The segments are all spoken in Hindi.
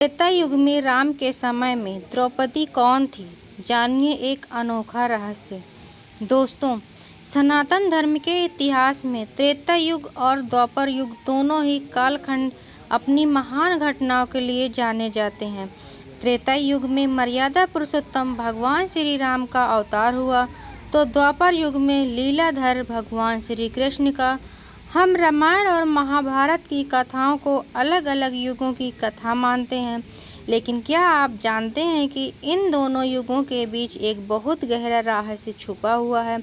त्रेता युग में राम के समय में द्रौपदी कौन थी? जानिए एक अनोखा रहस्य। दोस्तों, सनातन धर्म के इतिहास में त्रेता युग और द्वापर युग दोनों ही कालखंड अपनी महान घटनाओं के लिए जाने जाते हैं। त्रेता युग में मर्यादा पुरुषोत्तम भगवान श्री राम का अवतार हुआ, तो द्वापर युग में लीलाधर भगवान श्री कृष्ण का। हम रामायण और महाभारत की कथाओं को अलग अलग युगों की कथा मानते हैं, लेकिन क्या आप जानते हैं कि इन दोनों युगों के बीच एक बहुत गहरा रहस्य छुपा हुआ है?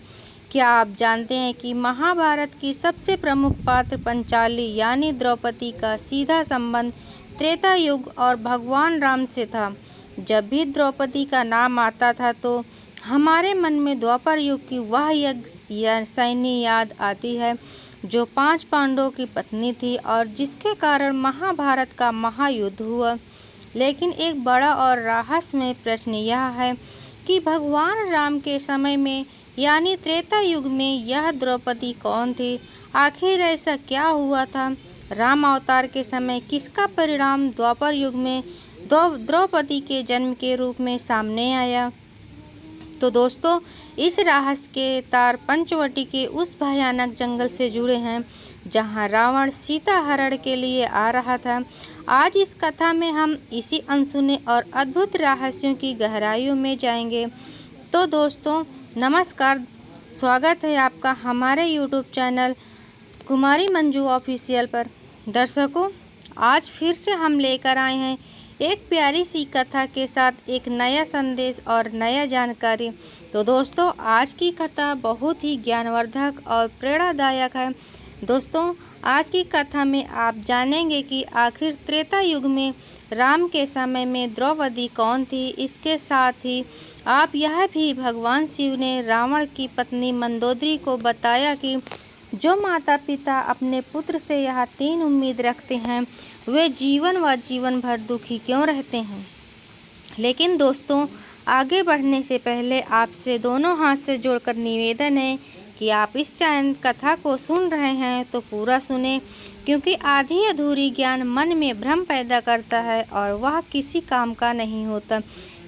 क्या आप जानते हैं कि महाभारत की सबसे प्रमुख पात्र पंचाली यानी द्रौपदी का सीधा संबंध त्रेता युग और भगवान राम से था? जब भी द्रौपदी का नाम आता था तो हमारे मन में द्वापर युग की वह यज्ञ सैनी याद आती है, जो 5 पांडवों की पत्नी थी और जिसके कारण महाभारत का महायुद्ध हुआ। लेकिन एक बड़ा और रहस्यमय प्रश्न यह है कि भगवान राम के समय में यानी त्रेता युग में यह द्रौपदी कौन थी? आखिर ऐसा क्या हुआ था? राम अवतार के समय किसका परिणाम द्वापर युग में द्रौपदी के जन्म के रूप में सामने आया? तो दोस्तों, इस रहस्य के तार पंचवटी के उस भयानक जंगल से जुड़े हैं जहां रावण सीता हरण के लिए आ रहा था। आज इस कथा में हम इसी अनसुने और अद्भुत रहस्यों की गहराइयों में जाएंगे। तो दोस्तों, नमस्कार, स्वागत है आपका हमारे YouTube चैनल कुमारी मंजू ऑफिशियल पर। दर्शकों, आज फिर से हम लेकर आए हैं एक प्यारी सी कथा के साथ एक नया संदेश और नया जानकारी। तो दोस्तों, आज की कथा बहुत ही ज्ञानवर्धक और प्रेरणादायक है। दोस्तों, आज की कथा में आप जानेंगे कि आखिर त्रेता युग में राम के समय में द्रौपदी कौन थी। इसके साथ ही आप यह भी भगवान शिव ने रावण की पत्नी मंदोदरी को बताया कि जो माता पिता अपने पुत्र से यह 3 उम्मीद रखते हैं, वे जीवन भर दुखी क्यों रहते हैं। लेकिन दोस्तों, आगे बढ़ने से पहले आपसे दोनों हाथ से जोड़कर निवेदन है कि आप इस चैनल कथा को सुन रहे हैं तो पूरा सुने, क्योंकि आधी अधूरी ज्ञान मन में भ्रम पैदा करता है और वह किसी काम का नहीं होता।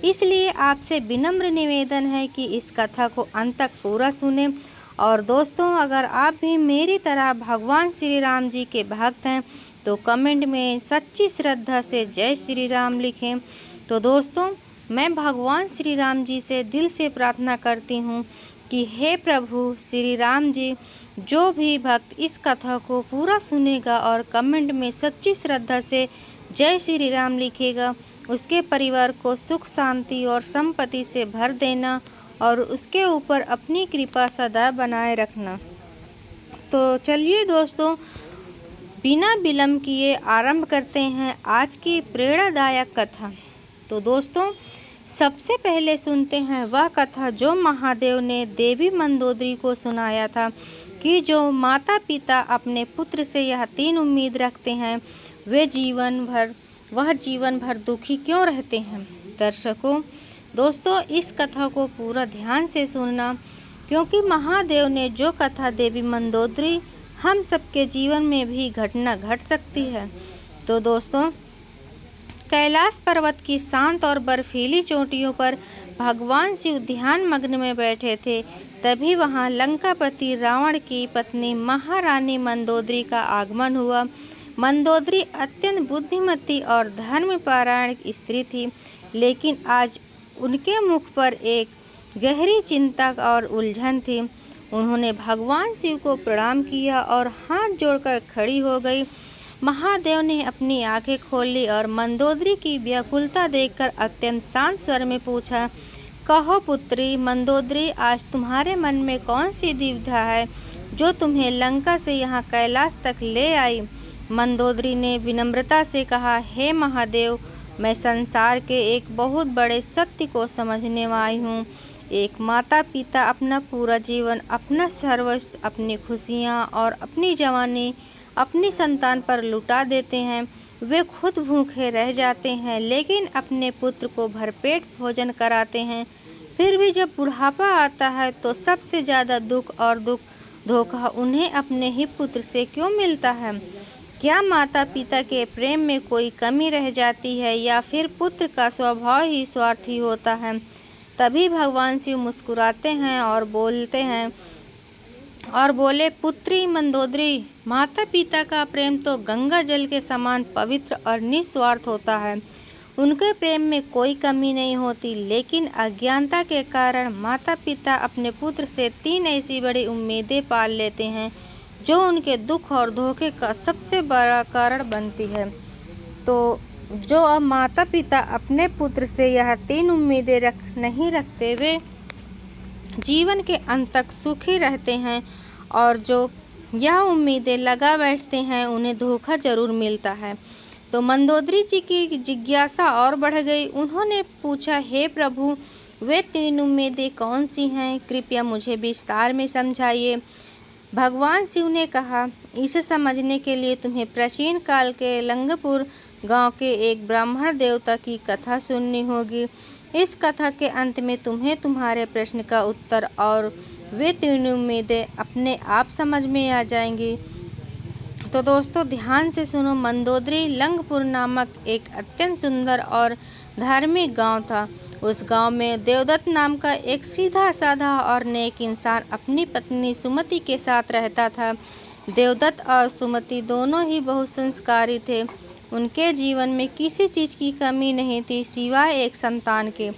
इसलिए आपसे विनम्र निवेदन है कि इस कथा को अंत तक पूरा सुने। और दोस्तों, अगर आप भी मेरी तरह भगवान श्री राम जी के भक्त हैं तो कमेंट में सच्ची श्रद्धा से जय श्री राम लिखें। तो दोस्तों, मैं भगवान श्री राम जी से दिल से प्रार्थना करती हूँ कि हे प्रभु श्री राम जी, जो भी भक्त इस कथा को पूरा सुनेगा और कमेंट में सच्ची श्रद्धा से जय श्री राम लिखेगा, उसके परिवार को सुख शांति और संपत्ति से भर देना और उसके ऊपर अपनी कृपा सदा बनाए रखना। तो चलिए दोस्तों, बिना विलंब किए आरंभ करते हैं आज की प्रेरणादायक कथा। तो दोस्तों, सबसे पहले सुनते हैं वह कथा जो महादेव ने देवी मंदोदरी को सुनाया था कि जो माता पिता अपने पुत्र से यह 3 उम्मीद रखते हैं, वे जीवन भर दुखी क्यों रहते हैं। दर्शकों, दोस्तों, इस कथा को पूरा ध्यान से सुनना, क्योंकि महादेव ने जो कथा देवी मंदोदरी हम सबके जीवन में भी घटना घट सकती है। तो दोस्तों, कैलाश पर्वत की शांत और बर्फीली चोटियों पर भगवान शिव ध्यान मग्न में बैठे थे। तभी वहां लंकापति रावण की पत्नी महारानी मंदोदरी का आगमन हुआ। मंदोदरी अत्यंत बुद्धिमती और धर्मपरायण स्त्री थी, लेकिन आज उनके मुख पर एक गहरी चिंता और उलझन थी। उन्होंने भगवान शिव को प्रणाम किया और हाथ जोड़कर खड़ी हो गई। महादेव ने अपनी आंखें खोल ली और मंदोदरी की व्याकुलता देखकर अत्यंत शांत स्वर में पूछा, कहो पुत्री मंदोदरी, आज तुम्हारे मन में कौन सी दुविधा है जो तुम्हें लंका से यहाँ कैलाश तक ले आई। मंदोदरी ने विनम्रता से कहा, हे महादेव, मैं संसार के एक बहुत बड़े सत्य को समझने आई हूँ। एक माता पिता अपना पूरा जीवन, अपना सर्वस्व, अपनी खुशियाँ और अपनी जवानी अपनी संतान पर लुटा देते हैं। वे खुद भूखे रह जाते हैं, लेकिन अपने पुत्र को भरपेट भोजन कराते हैं। फिर भी जब बुढ़ापा आता है तो सबसे ज़्यादा दुख और धोखा उन्हें अपने ही पुत्र से क्यों मिलता है। क्या माता पिता के प्रेम में कोई कमी रह जाती है या फिर पुत्र का स्वभाव ही स्वार्थी होता है? तभी भगवान शिव मुस्कुराते हैं और बोले, पुत्री मंदोदरी, माता पिता का प्रेम तो गंगा जल के समान पवित्र और निस्वार्थ होता है। उनके प्रेम में कोई कमी नहीं होती, लेकिन अज्ञानता के कारण माता पिता अपने पुत्र से 3 ऐसी बड़ी उम्मीदें पाल लेते हैं जो उनके दुख और धोखे का सबसे बड़ा कारण बनती है। तो जो अब माता पिता अपने पुत्र से यह 3 उम्मीदें नहीं रखते, वे जीवन के अंत तक सुखी रहते हैं, और जो यह उम्मीदें लगा बैठते हैं उन्हें धोखा जरूर मिलता है। तो मंदोदरी जी की जिज्ञासा और बढ़ गई। उन्होंने पूछा, हे प्रभु, वे 3 उम्मीदें कौन सी हैं? कृपया मुझे विस्तार में समझाइए। भगवान शिव ने कहा, इसे समझने के लिए तुम्हें प्राचीन काल के लंगपुर गांव के एक ब्राह्मण देवता की कथा सुननी होगी। इस कथा के अंत में तुम्हें तुम्हारे प्रश्न का उत्तर और वे 3 उम्मीदें अपने आप समझ में आ जाएंगी। तो दोस्तों ध्यान से सुनो। मंदोदरी लंगपुर नामक एक अत्यंत सुंदर और धार्मिक गांव था। उस गांव में देवदत्त नाम का एक सीधा साधा और नेक इंसान अपनी पत्नी सुमति के साथ रहता था। देवदत्त और सुमति दोनों ही बहुत संस्कारी थे। उनके जीवन में किसी चीज़ की कमी नहीं थी सिवाय एक संतान के।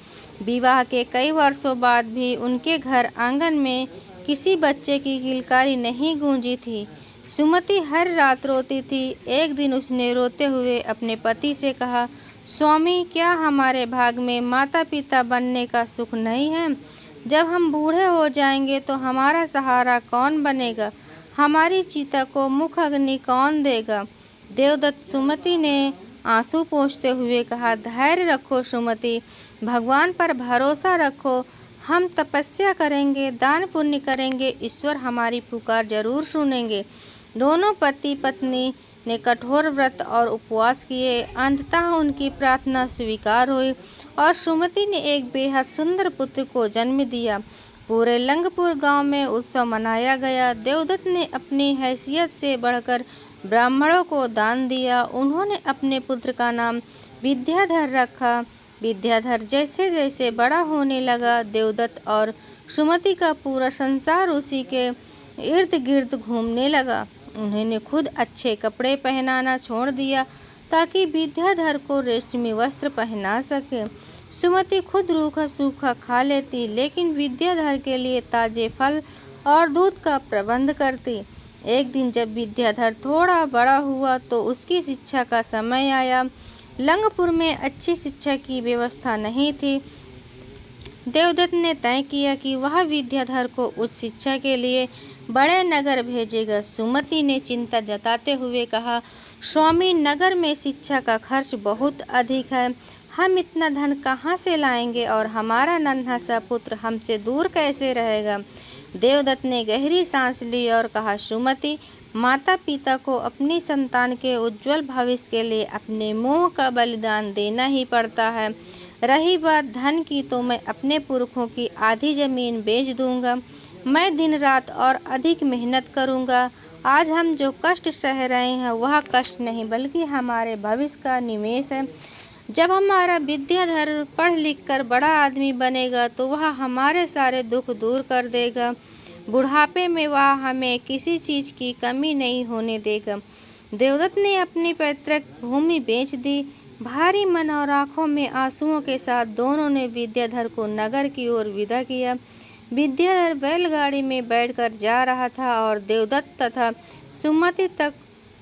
विवाह के कई वर्षों बाद भी उनके घर आंगन में किसी बच्चे की किलकारी नहीं गूंजी थी। सुमति हर रात रोती थी। एक दिन उसने रोते हुए अपने पति से कहा, स्वामी, क्या हमारे भाग में माता पिता बनने का सुख नहीं है? जब हम बूढ़े हो जाएंगे तो हमारा सहारा कौन बनेगा? हमारी चिता को मुख अग्नि कौन देगा? देवदत्त सुमति ने आंसू पोंछते हुए कहा, धैर्य रखो सुमति, भगवान पर भरोसा रखो। हम तपस्या करेंगे, दान पुण्य करेंगे, ईश्वर हमारी पुकार जरूर सुनेंगे। दोनों पति पत्नी ने कठोर व्रत और उपवास किए। अंततः उनकी प्रार्थना स्वीकार हुई और सुमति ने एक बेहद सुंदर पुत्र को जन्म दिया। पूरे लंगपुर गांव में उत्सव मनाया गया। देवदत्त ने अपनी हैसियत से बढ़कर ब्राह्मणों को दान दिया। उन्होंने अपने पुत्र का नाम विद्याधर रखा। विद्याधर जैसे जैसे बड़ा होने लगा, देवदत्त और सुमति का पूरा संसार उसी के इर्द गिर्द घूमने लगा। उन्होंने खुद अच्छे कपड़े पहनाना छोड़ दिया ताकि विद्याधर को रेशमी वस्त्र पहना सके। सुमति खुद रूखा सूखा खा लेती, लेकिन विद्याधर के लिए ताजे फल और दूध का प्रबंध करती। एक दिन जब विद्याधर थोड़ा बड़ा हुआ तो उसकी शिक्षा का समय आया। लंगपुर में अच्छी शिक्षा की व्यवस्था नहीं थी। देवदत्त ने तय किया कि वह विद्याधर को उच्च शिक्षा के लिए बड़े नगर भेजेगा। सुमति ने चिंता जताते हुए कहा, स्वामी, नगर में शिक्षा का खर्च बहुत अधिक है। हम इतना धन कहाँ से लाएंगे और हमारा नन्हा सा पुत्र हमसे दूर कैसे रहेगा? देवदत्त ने गहरी सांस ली और कहा, सुमति, माता पिता को अपनी संतान के उज्जवल भविष्य के लिए अपने मोह का बलिदान देना ही पड़ता है। रही बात धन की, तो मैं अपने पुरखों की आधी जमीन बेच दूंगा। मैं दिन रात और अधिक मेहनत करूंगा। आज हम जो कष्ट सह रहे हैं वह कष्ट नहीं बल्कि हमारे भविष्य का निवेश है। जब हमारा विद्याधर पढ़ लिख कर बड़ा आदमी बनेगा तो वह हमारे सारे दुख दूर कर देगा। बुढ़ापे में वह हमें किसी चीज़ की कमी नहीं होने देगा। देवदत्त ने अपनी पैतृक भूमि बेच दी। भारी मन और आंखों में आंसुओं के साथ दोनों ने विद्याधर को नगर की ओर विदा किया। विद्याधर बैलगाड़ी में बैठकर जा रहा था और देवदत्त तथा सुमति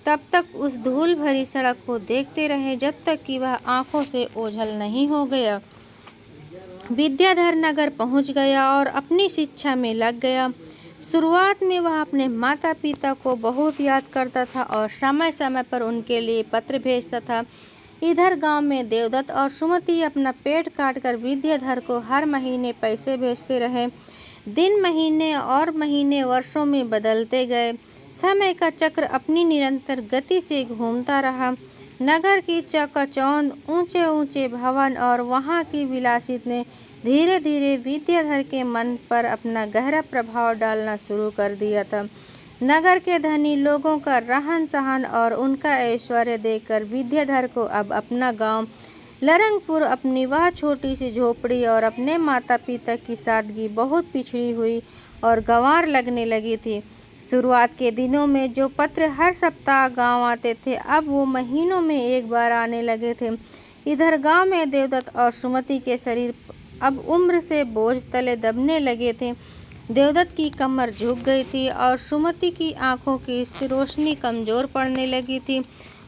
तब तक उस धूल भरी सड़क को देखते रहे जब तक कि वह आंखों से ओझल नहीं हो गया। विद्याधर नगर पहुंच गया और अपनी शिक्षा में लग गया। शुरुआत में वह अपने माता पिता को बहुत याद करता था और समय समय पर उनके लिए पत्र भेजता था। इधर गांव में देवदत्त और सुमति अपना पेट काटकर विद्याधर को हर महीने पैसे भेजते रहे। दिन महीने और महीने वर्षों में बदलते गए। समय का चक्र अपनी निरंतर गति से घूमता रहा। नगर की चकाचौंध, ऊंचे ऊंचे भवन और वहां की विलासित ने धीरे धीरे विद्याधर के मन पर अपना गहरा प्रभाव डालना शुरू कर दिया था। नगर के धनी लोगों का रहन सहन और उनका ऐश्वर्य देखकर विद्याधर को अब अपना गांव लरंगपुर, अपनी वह छोटी सी झोपड़ी और अपने माता पिता की सादगी बहुत पिछड़ी हुई और गंवार लगने लगी थी। शुरुआत के दिनों में जो पत्र हर सप्ताह गांव आते थे, अब वो महीनों में एक बार आने लगे थे। इधर गांव में देवदत्त और सुमति के शरीर अब उम्र से बोझ तले दबने लगे थे। देवदत्त की कमर झुक गई थी और सुमति की आंखों की रोशनी कमजोर पड़ने लगी थी।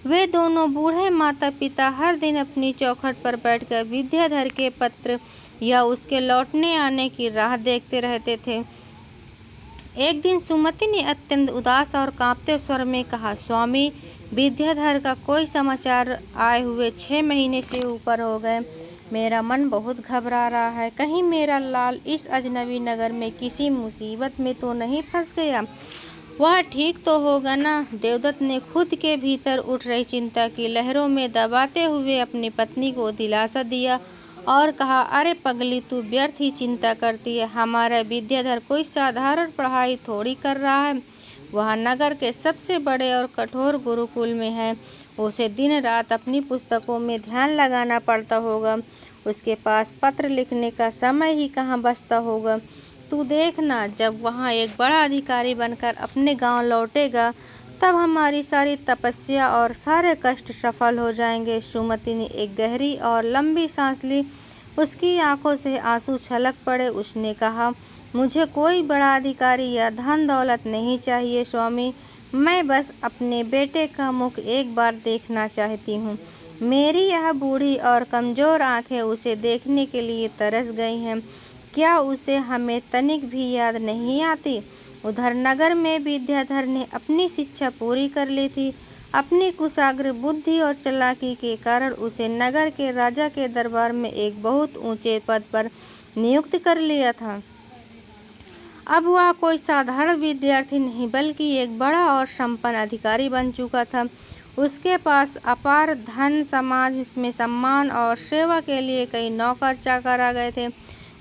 वे दोनों बूढ़े माता पिता हर दिन अपनी चौखट पर बैठकर विद्याधर के पत्र या उसके लौटने आने की राह देखते रहते थे। एक दिन सुमति ने अत्यंत उदास और कांपते स्वर में कहा, स्वामी, विद्याधर का कोई समाचार आए हुए 6 महीने से ऊपर हो गए। मेरा मन बहुत घबरा रहा है। कहीं मेरा लाल इस अजनबी नगर में किसी मुसीबत में तो नहीं फंस गया। वह ठीक तो होगा ना? देवदत्त ने खुद के भीतर उठ रही चिंता की लहरों में दबाते हुए अपनी पत्नी को दिलासा दिया और कहा, अरे पगली, तू व्यर्थ ही चिंता करती है। हमारा विद्याधर कोई साधारण पढ़ाई थोड़ी कर रहा है। वह नगर के सबसे बड़े और कठोर गुरुकुल में है। उसे दिन रात अपनी पुस्तकों में ध्यान लगाना पड़ता होगा। उसके पास पत्र लिखने का समय ही कहाँ बचता होगा। तू देखना, जब वहाँ एक बड़ा अधिकारी बनकर अपने गांव लौटेगा, तब हमारी सारी तपस्या और सारे कष्ट सफल हो जाएंगे। सुमति ने एक गहरी और लंबी सांस ली। उसकी आंखों से आंसू छलक पड़े। उसने कहा, मुझे कोई बड़ा अधिकारी या धन दौलत नहीं चाहिए स्वामी। मैं बस अपने बेटे का मुख एक बार देखना चाहती हूँ। मेरी यह बूढ़ी और कमज़ोर आंखें उसे देखने के लिए तरस गई हैं। क्या उसे हमें तनिक भी याद नहीं आती? उधर नगर में विद्याधर ने अपनी शिक्षा पूरी कर ली थी। अपनी कुशाग्र बुद्धि और चालाकी के कारण उसे नगर के राजा के दरबार में एक बहुत ऊंचे पद पर नियुक्त कर लिया था। अब वह कोई साधारण विद्यार्थी नहीं, बल्कि एक बड़ा और संपन्न अधिकारी बन चुका था। उसके पास अपार धन, समाज में सम्मान और सेवा के लिए कई नौकर चाकर आ गए थे।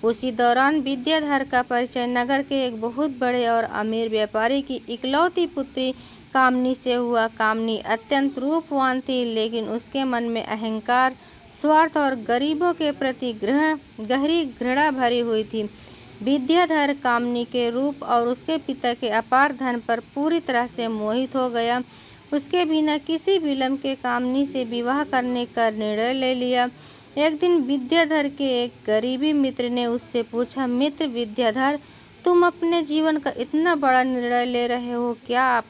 उसी दौरान विद्याधर का परिचय नगर के एक बहुत बड़े और अमीर व्यापारी की इकलौती पुत्री कामनी से हुआ। कामनी अत्यंत रूपवान थी, लेकिन उसके मन में अहंकार, स्वार्थ और गरीबों के प्रति गहरी घृणा भरी हुई थी। विद्याधर कामनी के रूप और उसके पिता के अपार धन पर पूरी तरह से मोहित हो गया। उसके बिना किसी विलंब के कामनी से विवाह करने का निर्णय ले लिया। एक दिन विद्याधर के एक गरीबी मित्र ने उससे पूछा, मित्र विद्याधर, तुम अपने जीवन का इतना बड़ा निर्णय ले रहे हो, क्या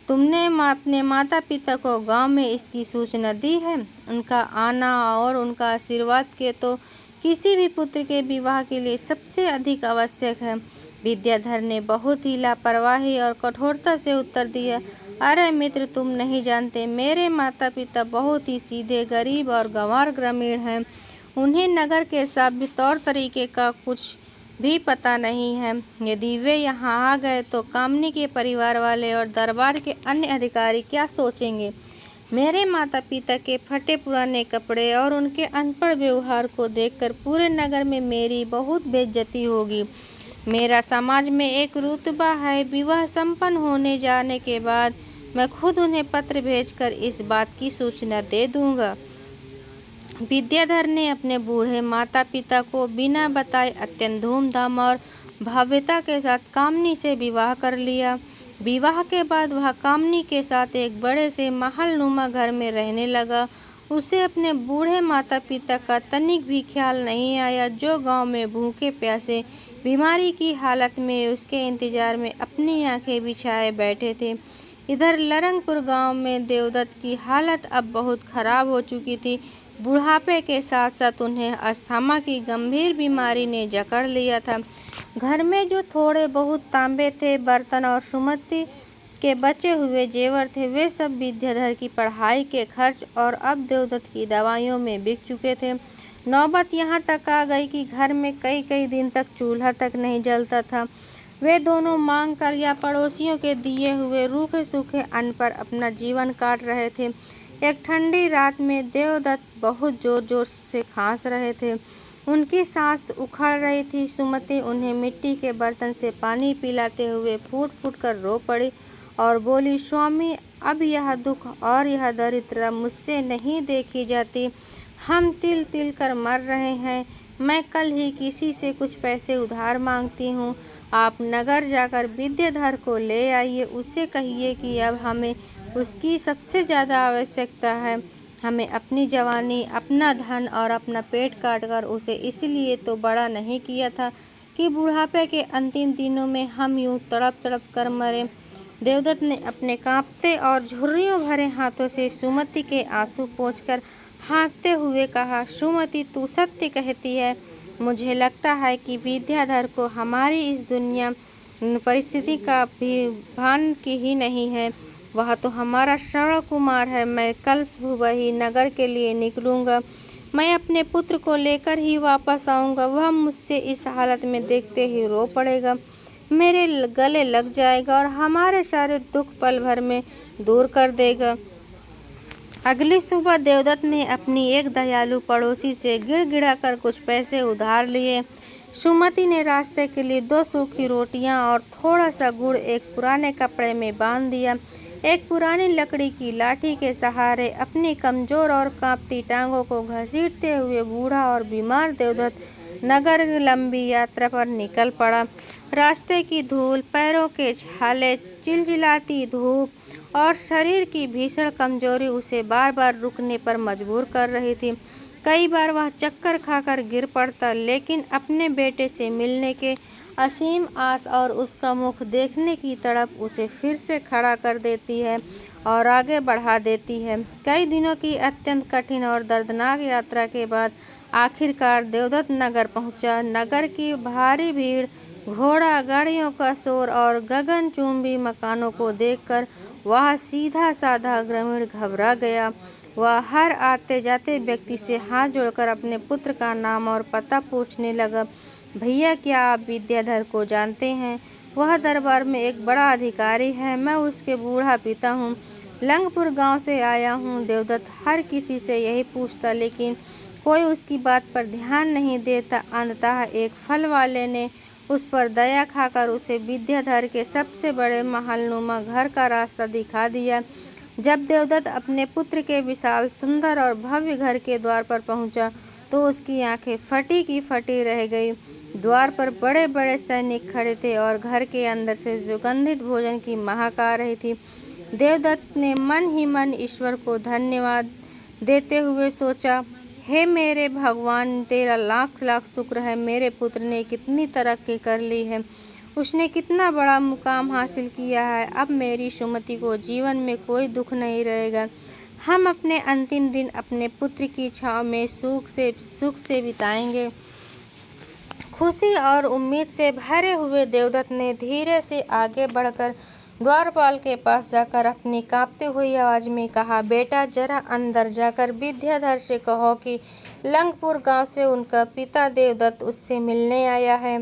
तुमने अपने माता पिता को गांव में इसकी सूचना दी है? उनका आना और उनका आशीर्वाद के तो किसी भी पुत्र के विवाह के लिए सबसे अधिक आवश्यक है। विद्याधर ने बहुत ही लापरवाही और कठोरता से उत्तर दिया, अरे मित्र, तुम नहीं जानते, मेरे माता पिता बहुत ही सीधे, गरीब और गंवार ग्रामीण हैं। उन्हें नगर के सभ्य तौर तरीके का कुछ भी पता नहीं है। यदि वे यहाँ आ गए तो कामनी के परिवार वाले और दरबार के अन्य अधिकारी क्या सोचेंगे? मेरे माता पिता के फटे पुराने कपड़े और उनके अनपढ़ व्यवहार को देखकर पूरे नगर में मेरी बहुत बेइज्जती होगी। मेरा समाज में एक रुतबा है। विवाह संपन्न होने जाने के बाद मैं खुद उन्हें पत्र भेजकर इस बात की सूचना दे दूंगा। विद्याधर ने अपने बूढ़े माता पिता को बिना बताए अत्यंत धूमधाम और भव्यता के साथ कामनी से विवाह कर लिया। विवाह के बाद वह कामनी के साथ एक बड़े से महलनुमा घर में रहने लगा। उसे अपने बूढ़े माता पिता का तनिक भी ख्याल नहीं आया, जो गांव में भूखे प्यासे बीमारी की हालत में उसके इंतजार में अपनी आंखें बिछाए बैठे थे। इधर लरंगपुर गांव में देवदत्त की हालत अब बहुत खराब हो चुकी थी। बुढ़ापे के साथ साथ उन्हें अस्थमा की गंभीर बीमारी ने जकड़ लिया था। घर में जो थोड़े बहुत तांबे थे, बर्तन और सुमति के बचे हुए जेवर थे, वे सब विद्याधर की पढ़ाई के खर्च और अब देवदत्त की दवाइयों में बिक चुके थे। नौबत यहाँ तक आ गई कि घर में कई कई दिन तक चूल्हा तक नहीं जलता था। वे दोनों मांग कर या पड़ोसियों के दिए हुए रूखे सूखे अन्न पर अपना जीवन काट रहे थे। एक ठंडी रात में देवदत्त बहुत जोर जोर से खांस रहे थे। उनकी सांस उखड़ रही थी। सुमति उन्हें मिट्टी के बर्तन से पानी पिलाते हुए फूट फूट कर रो पड़ी और बोली, स्वामी, अब यह दुख और यह दरिद्रता मुझसे नहीं देखी जाती। हम तिल तिल कर मर रहे हैं। मैं कल ही किसी से कुछ पैसे उधार मांगती हूँ। आप नगर जाकर विद्याधर को ले आइए। उससे कहिए कि अब हमें उसकी सबसे ज़्यादा आवश्यकता है। हमें अपनी जवानी, अपना धन और अपना पेट काटकर उसे इसलिए तो बड़ा नहीं किया था कि बुढ़ापे के अंतिम दिनों में हम यूं तड़प तड़प कर मरे। देवदत्त ने अपने कांपते और झुर्रियों भरे हाथों से सुमति के आंसू पोंछकर हाँफते हुए कहा, सुमति, तू सत्य कहती है। मुझे लगता है कि विद्याधर को हमारी इस दुनिया परिस्थिति का भी भान की ही नहीं है। वह तो हमारा श्रवण कुमार है। मैं कल सुबह ही नगर के लिए निकलूँगा। मैं अपने पुत्र को लेकर ही वापस आऊँगा। वह मुझसे इस हालत में देखते ही रो पड़ेगा, मेरे गले लग जाएगा और हमारे सारे दुख पल भर में दूर कर देगा। अगली सुबह देवदत्त ने अपनी एक दयालु पड़ोसी से गिड़गिड़ा कर कुछ पैसे उधार लिए। सुमति ने रास्ते के लिए 2 सूखी रोटियां और थोड़ा सा गुड़ एक पुराने कपड़े में बांध दिया। एक पुरानी लकड़ी की लाठी के सहारे अपनी कमजोर और कांपती टांगों को घसीटते हुए बूढ़ा और बीमार देवदत्त नगर की लंबी यात्रा पर निकल पड़ा। रास्ते की धूल, पैरों के छाले, चिलचिलाती धूप और शरीर की भीषण कमजोरी उसे बार बार रुकने पर मजबूर कर रही थी। कई बार वह चक्कर खाकर गिर पड़ता, लेकिन अपने बेटे से मिलने के असीम आस और उसका मुख देखने की तड़प उसे फिर से खड़ा कर देती है और आगे बढ़ा देती है। कई दिनों की अत्यंत कठिन और दर्दनाक यात्रा के बाद आखिरकार देवदत्त नगर पहुंचा। नगर की भारी भीड़, घोड़ा गाड़ियों का शोर और गगनचुंबी मकानों को देखकर वह सीधा साधा ग्रामीण घबरा गया। वह हर आते जाते व्यक्ति से हाथ जोड़कर अपने पुत्र का नाम और पता पूछने लगा। भैया, क्या आप विद्याधर को जानते हैं? वह दरबार में एक बड़ा अधिकारी है। मैं उसके बूढ़ा पिता हूँ। लंगपुर गांव से आया हूँ। देवदत्त हर किसी से यही पूछता, लेकिन कोई उसकी बात पर ध्यान नहीं देता। अंततः एक फल वाले ने उस पर दया खाकर उसे विद्याधर के सबसे बड़े महलनुमा घर का रास्ता दिखा दिया। जब देवदत्त अपने पुत्र के विशाल, सुंदर और भव्य घर के द्वार पर पहुंचा तो उसकी आंखें फटी की फटी रह गई। द्वार पर बड़े बड़े सैनिक खड़े थे और घर के अंदर से सुगंधित भोजन की महक आ रही थी। देवदत्त ने मन ही मन ईश्वर को धन्यवाद देते हुए सोचा, हे मेरे भगवान, तेरा लाख लाख शुक्र है। मेरे पुत्र ने कितनी तरक्की कर ली है, उसने कितना बड़ा मुकाम हासिल किया है। अब मेरी सुमति को जीवन में कोई दुख नहीं रहेगा। हम अपने अंतिम दिन अपने पुत्र की छाँव में सुख से बिताएंगे। खुशी और उम्मीद से भरे हुए देवदत्त ने धीरे से आगे बढ़कर द्वारपाल के पास जाकर अपनी कांपती हुई आवाज में कहा, बेटा, जरा अंदर जाकर विद्याधर से कहो कि लंगपुर गांव से उनका पिता देवदत्त उससे मिलने आया है।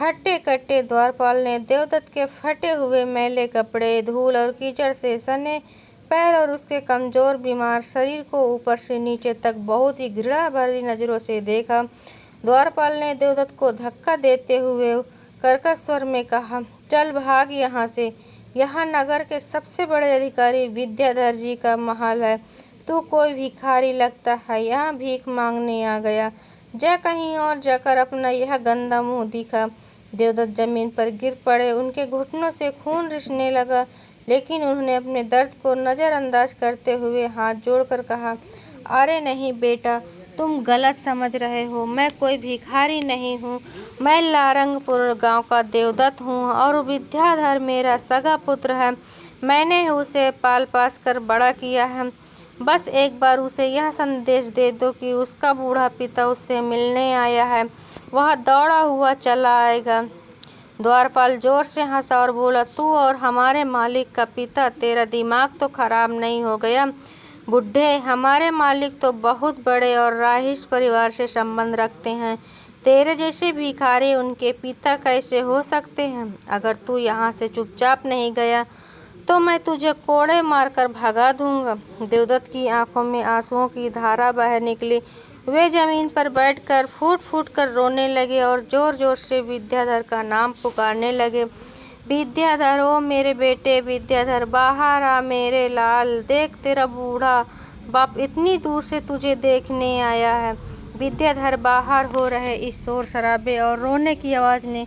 हट्टे कट्टे द्वारपाल ने देवदत्त के फटे हुए मैले कपड़े, धूल और कीचड़ से सने पैर और उसके कमजोर बीमार शरीर को ऊपर से नीचे तक बहुत ही घृणा भरी नजरों से देखा। द्वारपाल ने देवदत्त को धक्का देते हुए कर्कश स्वर में कहा, चल भाग यहाँ से। यहाँ नगर के सबसे बड़े अधिकारी विद्याधर जी का महल है। तू कोई भिखारी लगता है, यहाँ भीख मांगने आ गया। जा कहीं और जाकर अपना यह गंदा मुंह दिखा। देवदत्त जमीन पर गिर पड़े। उनके घुटनों से खून रिसने लगा, लेकिन उन्होंने अपने दर्द को नज़रअंदाज करते हुए हाथ जोड़कर कहा, अरे नहीं बेटा, तुम गलत समझ रहे हो। मैं कोई भिखारी नहीं हूँ। मैं लारंगपुर गांव का देवदत्त हूँ और विद्याधर मेरा सगा पुत्र है। मैंने उसे पाल पास कर बड़ा किया है। बस एक बार उसे यह संदेश दे दो कि उसका बूढ़ा पिता उससे मिलने आया है। वह दौड़ा हुआ चला आएगा। द्वारपाल जोर से हंसा और बोला, तू और हमारे मालिक का पिता, तेरा दिमाग तो खराब नहीं हो गया बुढ़े? हमारे मालिक तो बहुत बड़े और राहिश परिवार से संबंध रखते हैं। तेरे जैसे भिखारी उनके पिता कैसे हो सकते हैं? अगर तू यहाँ से चुपचाप नहीं गया तो मैं तुझे कोड़े मारकर भगा दूंगा। देवदत्त की आंखों में आंसुओं की धारा बह निकली। वे जमीन पर बैठकर फूट फूट कर रोने लगे और जोर जोर से विद्याधर का नाम पुकारने लगे। विद्याधर, ओ मेरे बेटे विद्याधर, बाहर आ मेरे लाल, देख तेरा बूढ़ा बाप इतनी दूर से तुझे देखने आया है। विद्याधर बाहर हो रहे इस शोर शराबे और रोने की आवाज़ ने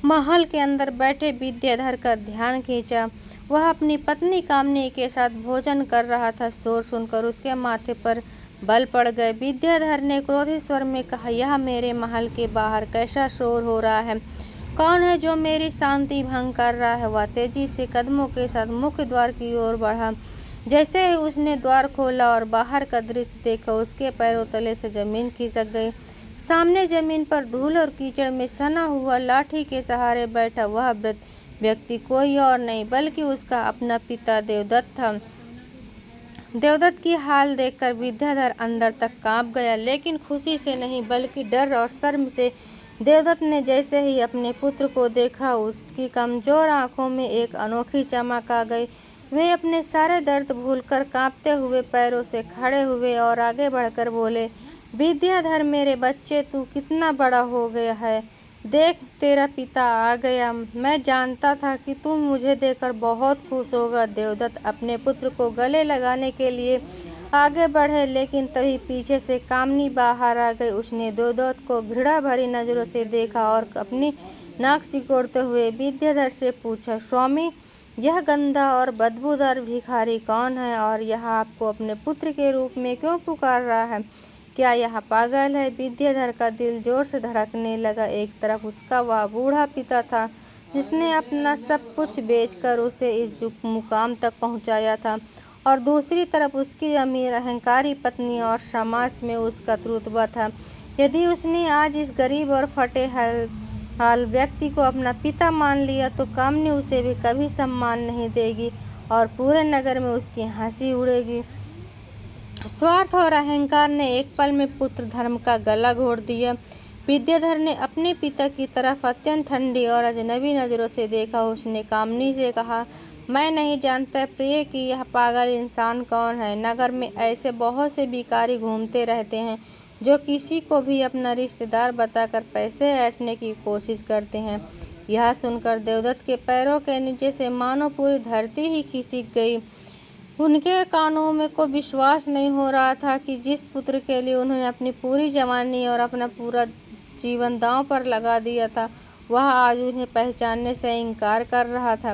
महल के अंदर बैठे विद्याधर का ध्यान खींचा। वह अपनी पत्नी कामिनी के साथ भोजन कर रहा था। शोर सुनकर उसके माथे पर बल पड़ गए। विद्याधर ने क्रोधित स्वर में कहा, यह मेरे महल के बाहर कैसा शोर हो रहा है? कौन है जो मेरी शांति भंग कर रहा है? वह तेजी से कदमों के साथ मुख्य द्वार की ओर बढ़ा। जैसे ही उसने द्वार खोला और बाहर का दृश्य देखा, उसके पैरों तले से जमीन खिसक गई। सामने जमीन पर धूल और कीचड़ में सना हुआ लाठी के सहारे बैठा वह वृद्ध व्यक्ति कोई और नहीं बल्कि उसका अपना पिता देवदत्त था। देवदत्त की हाल देखकर विद्याधर अंदर तक कांप गया, लेकिन खुशी से नहीं बल्कि डर और शर्म से। देवदत्त ने जैसे ही अपने पुत्र को देखा, उसकी कमजोर आंखों में एक अनोखी चमक आ गई। वे अपने सारे दर्द भूलकर कांपते हुए पैरों से खड़े हुए और आगे बढ़कर बोले, विद्याधर मेरे बच्चे, तू कितना बड़ा हो गया है। देख, तेरा पिता आ गया। मैं जानता था कि तुम मुझे देखकर बहुत खुश होगा। देवदत्त अपने पुत्र को गले लगाने के लिए आगे बढ़े, लेकिन तभी पीछे से कामिनी बाहर आ गई। उसने देवदत्त को घृणा भरी नजरों से देखा और अपनी नाक सिकोड़ते हुए विद्याधर से पूछा, स्वामी, यह गंदा और बदबूदार भिखारी कौन है और यह आपको अपने पुत्र के रूप में क्यों पुकार रहा है? क्या यह पागल है? विद्याधर का दिल जोर से धड़कने लगा। एक तरफ उसका वह बूढ़ा पिता था जिसने अपना सब कुछ बेचकर उसे इस मुकाम तक पहुंचाया था, और दूसरी तरफ उसकी अमीर अहंकारी पत्नी और समाज में उसका रुतबा था। यदि उसने आज इस गरीब और फटे हाल व्यक्ति को अपना पिता मान लिया तो कामिनी उसे भी कभी सम्मान नहीं देगी और पूरे नगर में उसकी हंसी उड़ेगी। स्वार्थ और अहंकार ने एक पल में पुत्र धर्म का गला घोट दिया। विद्याधर ने अपने पिता की तरफ अत्यंत ठंडी और अजनबी नज़रों से देखा। उसने कामिनी से कहा, मैं नहीं जानता प्रिय कि यह पागल इंसान कौन है। नगर में ऐसे बहुत से भिखारी घूमते रहते हैं जो किसी को भी अपना रिश्तेदार बताकर पैसे ऐंठने की कोशिश करते हैं। यह सुनकर देवदत्त के पैरों के नीचे से मानो पूरी धरती ही खिसक गई। उनके कानों में को विश्वास नहीं हो रहा था कि जिस पुत्र के लिए उन्होंने अपनी पूरी जवानी और अपना पूरा जीवन दांव पर लगा दिया था, वह आज उन्हें पहचानने से इनकार कर रहा था।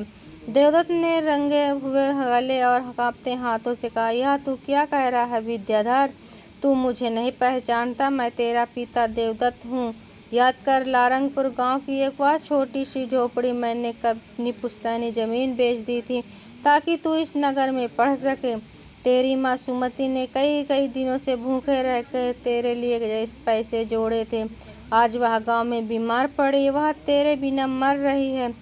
देवदत्त ने रंगे हुए गले और कांपते हाथों से कहा, यह तू क्या कह रहा है विद्याधर? तू मुझे नहीं पहचानता? मैं तेरा पिता देवदत्त हूँ। याद कर लारंगपुर गांव की एक वह छोटी सी झोपड़ी मैंने अपनी पुश्तैनी जमीन बेच दी थी ताकि तू इस नगर में पढ़ सके। तेरी माँ सुमति ने कई दिनों से भूखे रह कर तेरे लिए पैसे जोड़े थे। आज वह गांव में बीमार पड़ी, वह तेरे बिना मर रही है।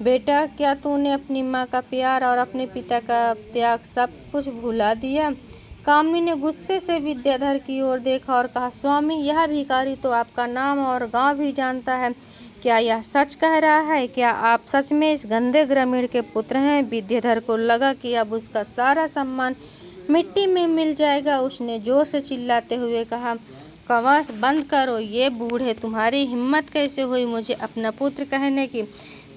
बेटा, क्या तूने अपनी माँ का प्यार और अपने पिता का त्याग सब कुछ भुला दिया? कामिनी ने गुस्से से विद्याधर की ओर देखा और कहा, स्वामी, यह भिखारी तो आपका नाम और गांव भी जानता है। क्या यह सच कह रहा है? क्या आप सच में इस गंदे ग्रामीण के पुत्र हैं? विद्याधर को लगा कि अब उसका सारा सम्मान मिट्टी में मिल जाएगा। उसने जोर से चिल्लाते हुए कहा, बकवास बंद करो। ये बूढ़े, तुम्हारी हिम्मत कैसे हुई मुझे अपना पुत्र कहने की?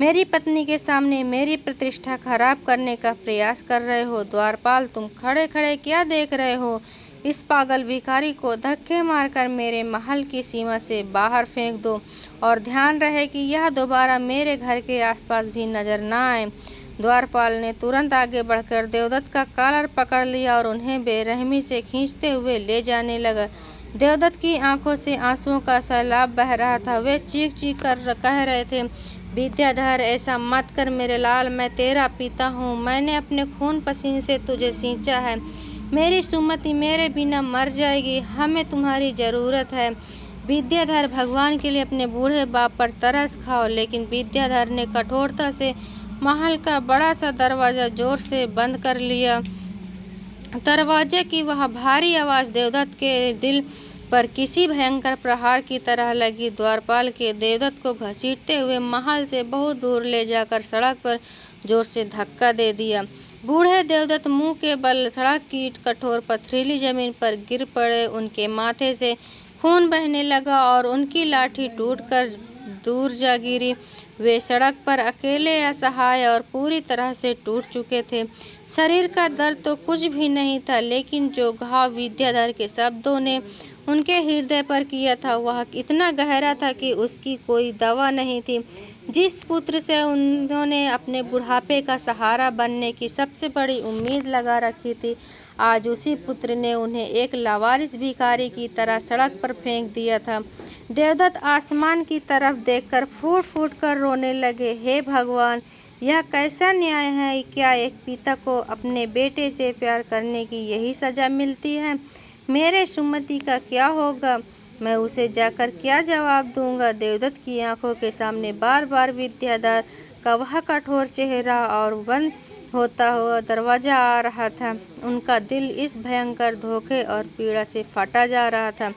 मेरी पत्नी के सामने मेरी प्रतिष्ठा खराब करने का प्रयास कर रहे हो। द्वारपाल, तुम खड़े खड़े क्या देख रहे हो? इस पागल भिखारी को धक्के मारकर मेरे महल की सीमा से बाहर फेंक दो और ध्यान रहे कि यह दोबारा मेरे घर के आसपास भी नजर न आए। द्वारपाल ने तुरंत आगे बढ़कर देवदत्त का कॉलर पकड़ लिया और उन्हें बेरहमी से खींचते हुए ले जाने लगा। देवदत्त की आंखों से आंसुओं का सैलाब बह रहा था। वे चीख चीख कर कह रहे थे, विद्याधर, ऐसा मत कर मेरे लाल, मैं तेरा पिता हूँ। मैंने अपने खून पसीने से तुझे सींचा है। मेरी सुमति मेरे बिना मर जाएगी। हमें तुम्हारी ज़रूरत है। विद्याधर, भगवान के लिए अपने बूढ़े बाप पर तरस खाओ। लेकिन विद्याधर ने कठोरता से महल का बड़ा सा दरवाज़ा जोर से बंद कर लिया। दरवाजे की वह भारी आवाज़ देवदत्त के दिल पर किसी भयंकर प्रहार की तरह लगी। द्वारपाल के देवदत्त को घसीटते हुए महल से बहुत दूर ले जाकर सड़क पर जोर से धक्का दे दिया। बूढ़े देवदत्त मुंह के बल सड़क की कठोर पथरीली जमीन पर गिर पड़े। उनके माथे से खून बहने लगा और उनकी लाठी टूटकर दूर जा गिरी। वे सड़क पर अकेले, असहाय और पूरी तरह से टूट चुके थे। शरीर का दर्द तो कुछ भी नहीं था, लेकिन जो घाव विद्याधर के शब्दों ने उनके हृदय पर किया था वह इतना गहरा था कि उसकी कोई दवा नहीं थी। जिस पुत्र से उन्होंने अपने बुढ़ापे का सहारा बनने की सबसे बड़ी उम्मीद लगा रखी थी, आज उसी पुत्र ने उन्हें एक लावारिस भिखारी की तरह सड़क पर फेंक दिया था। देवदत्त आसमान की तरफ देखकर फूट फूट कर रोने लगे। हे भगवान, यह कैसा न्याय है? क्या एक पिता को अपने बेटे से प्यार करने की यही सज़ा मिलती है? मेरे सुमति का क्या होगा? मैं उसे जाकर क्या जवाब दूंगा? देवदत्त की आंखों के सामने बार बार विद्याधर का वह कठोर चेहरा और बंद होता हुआ दरवाज़ा आ रहा था। उनका दिल इस भयंकर धोखे और पीड़ा से फटा जा रहा था।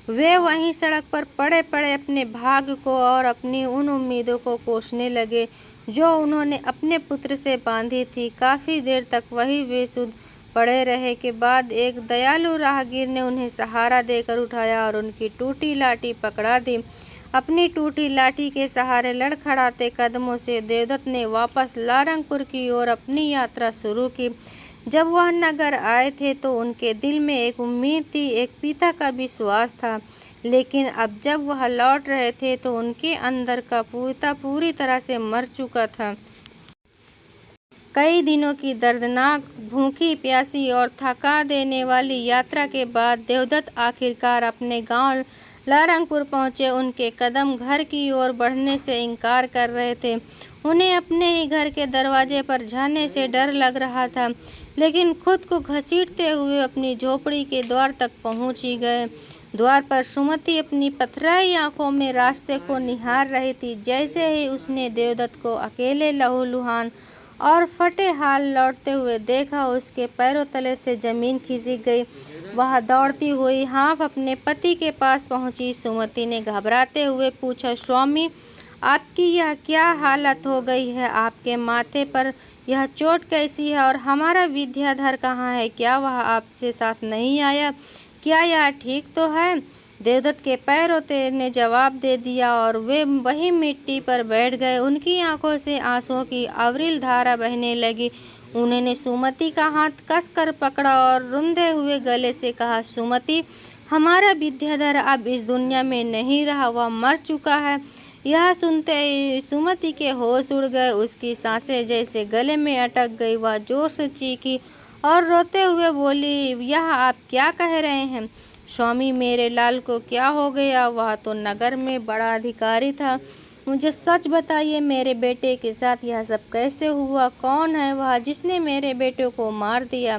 वे वहीं सड़क पर पड़े पड़े अपने भाग्य को और अपनी उन उम्मीदों को कोसने लगे जो उन्होंने अपने पुत्र से बांधी थी। काफ़ी देर तक वही बेसुध पड़े रहे के बाद एक दयालु राहगीर ने उन्हें सहारा देकर उठाया और उनकी टूटी लाठी पकड़ा दी। अपनी टूटी लाठी के सहारे लड़खड़ाते कदमों से देवदत्त ने वापस लारंगपुर की ओर अपनी यात्रा शुरू की। जब वह नगर आए थे तो उनके दिल में एक उम्मीद थी, एक पिता का विश्वास था, लेकिन अब जब वह लौट रहे थे तो उनके अंदर का पिता पूरी तरह से मर चुका था। कई दिनों की दर्दनाक, भूखी प्यासी और थका देने वाली यात्रा के बाद देवदत्त आखिरकार अपने गांव लारंगपुर पहुंचे। उनके कदम घर की ओर बढ़ने से इनकार कर रहे थे। उन्हें अपने ही घर के दरवाजे पर जाने से डर लग रहा था, लेकिन खुद को घसीटते हुए अपनी झोपड़ी के द्वार तक पहुंच ही गए। द्वार पर सुमति अपनी पथराई आंखों में रास्ते को निहार रही थी। जैसे ही उसने देवदत्त को अकेले, लहूलुहान और फटे हाल लौटते हुए देखा, उसके पैरों तले से जमीन खिसक गई। वह दौड़ती हुई हाँफ अपने पति के पास पहुंची। सुमति ने घबराते हुए पूछा, स्वामी, आपकी यह क्या हालत हो गई है? आपके माथे पर यह चोट कैसी है? और हमारा विद्याधर कहाँ है? क्या वह आपसे साथ नहीं आया? क्या यह ठीक तो है? देवदत्त के पैरों ने जवाब दे दिया और वे वही मिट्टी पर बैठ गए। उनकी आंखों से आंसुओं की अविरल धारा बहने लगी। उन्होंने सुमति का हाथ कसकर पकड़ा और रुंधे हुए गले से कहा, सुमति, हमारा विद्याधर अब इस दुनिया में नहीं रहा, वह मर चुका है। यह सुनते ही सुमति के होश उड़ गए। उसकी सांसें जैसे गले में अटक गई। वह जोर से चीखी और रोते हुए बोली, यह आप क्या कह रहे हैं? स्वामी, मेरे लाल को क्या हो गया? वह तो नगर में बड़ा अधिकारी था। मुझे सच बताइए, मेरे बेटे के साथ यह सब कैसे हुआ? कौन है वह जिसने मेरे बेटे को मार दिया?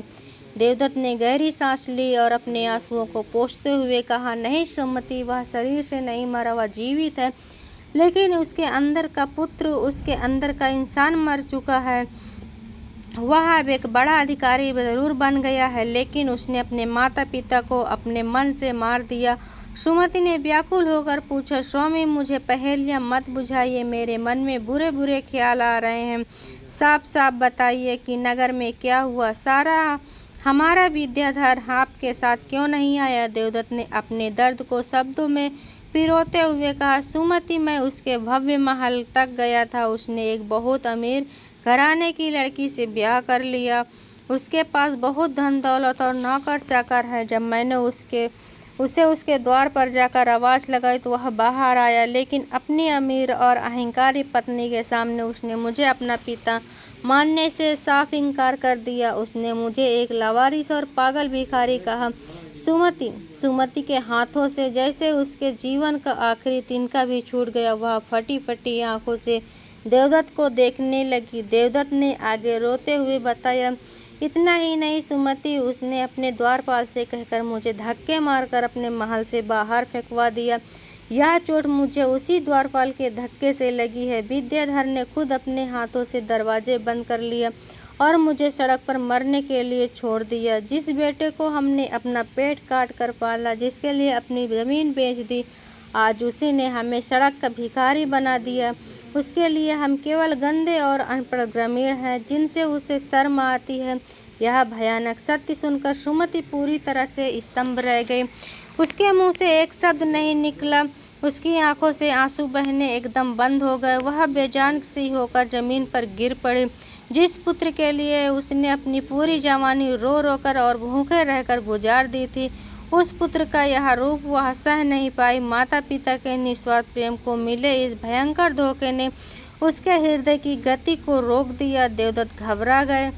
देवदत्त ने गहरी सांस ली और अपने आंसुओं को पोंछते हुए कहा, नहीं सुमति, वह शरीर से नहीं मरा, वह जीवित है, लेकिन उसके अंदर का पुत्र, उसके अंदर का इंसान मर चुका है। वह अब एक बड़ा अधिकारी जरूर बन गया है, लेकिन उसने अपने माता पिता को अपने मन से मार दिया। सुमति ने व्याकुल होकर पूछा, स्वामी, मुझे पहेलियां मत बुझाइए, मेरे मन में बुरे बुरे ख्याल आ रहे हैं। साफ साफ बताइए कि नगर में क्या हुआ? सारा हमारा विद्याधर आपके साथ क्यों नहीं आया? देवदत्त ने अपने दर्द को शब्दों में पिरोते हुए कहा, सुमति, मैं उसके भव्य महल तक गया था। उसने एक बहुत अमीर घराने की लड़की से ब्याह कर लिया। उसके पास बहुत धन दौलत और नौकर चाकर है। जब मैंने उसे उसके द्वार पर जाकर आवाज़ लगाई तो वह बाहर आया, लेकिन अपनी अमीर और अहंकारी पत्नी के सामने उसने मुझे अपना पिता मानने से साफ इनकार कर दिया। उसने मुझे एक लावारिस और पागल भिखारी कहा। सुमति के हाथों से जैसे उसके जीवन का आखिरी तिनका भी छूट गया। वह फटी फटी आंखों से देवदत्त को देखने लगी। देवदत्त ने आगे रोते हुए बताया, इतना ही नहीं सुमति, उसने अपने द्वारपाल से कहकर मुझे धक्के मारकर अपने महल से बाहर फेंकवा दिया। यह चोट मुझे उसी द्वारपाल के धक्के से लगी है। विद्याधर ने खुद अपने हाथों से दरवाजे बंद कर लिया और मुझे सड़क पर मरने के लिए छोड़ दिया। जिस बेटे को हमने अपना पेट काट कर पाला, जिसके लिए अपनी ज़मीन बेच दी, आज उसी ने हमें सड़क का भिखारी बना दिया। उसके लिए हम केवल गंदे और अनपढ़ ग्रामीण हैं, जिनसे उसे शर्म आती है। यह भयानक सत्य सुनकर सुमति पूरी तरह से स्तंभ रह गई। उसके मुंह से एक शब्द नहीं निकला। उसकी आंखों से आंसू बहने एकदम बंद हो गए। वह बेजान सी होकर जमीन पर गिर पड़ी। जिस पुत्र के लिए उसने अपनी पूरी जवानी रो रो कर और भूखे रहकर गुजार दी थी, उस पुत्र का यह रूप वह सह नहीं पाई। माता पिता के निस्वार्थ प्रेम को मिले इस भयंकर धोखे ने उसके हृदय की गति को रोक दिया। देवदत्त घबरा गए।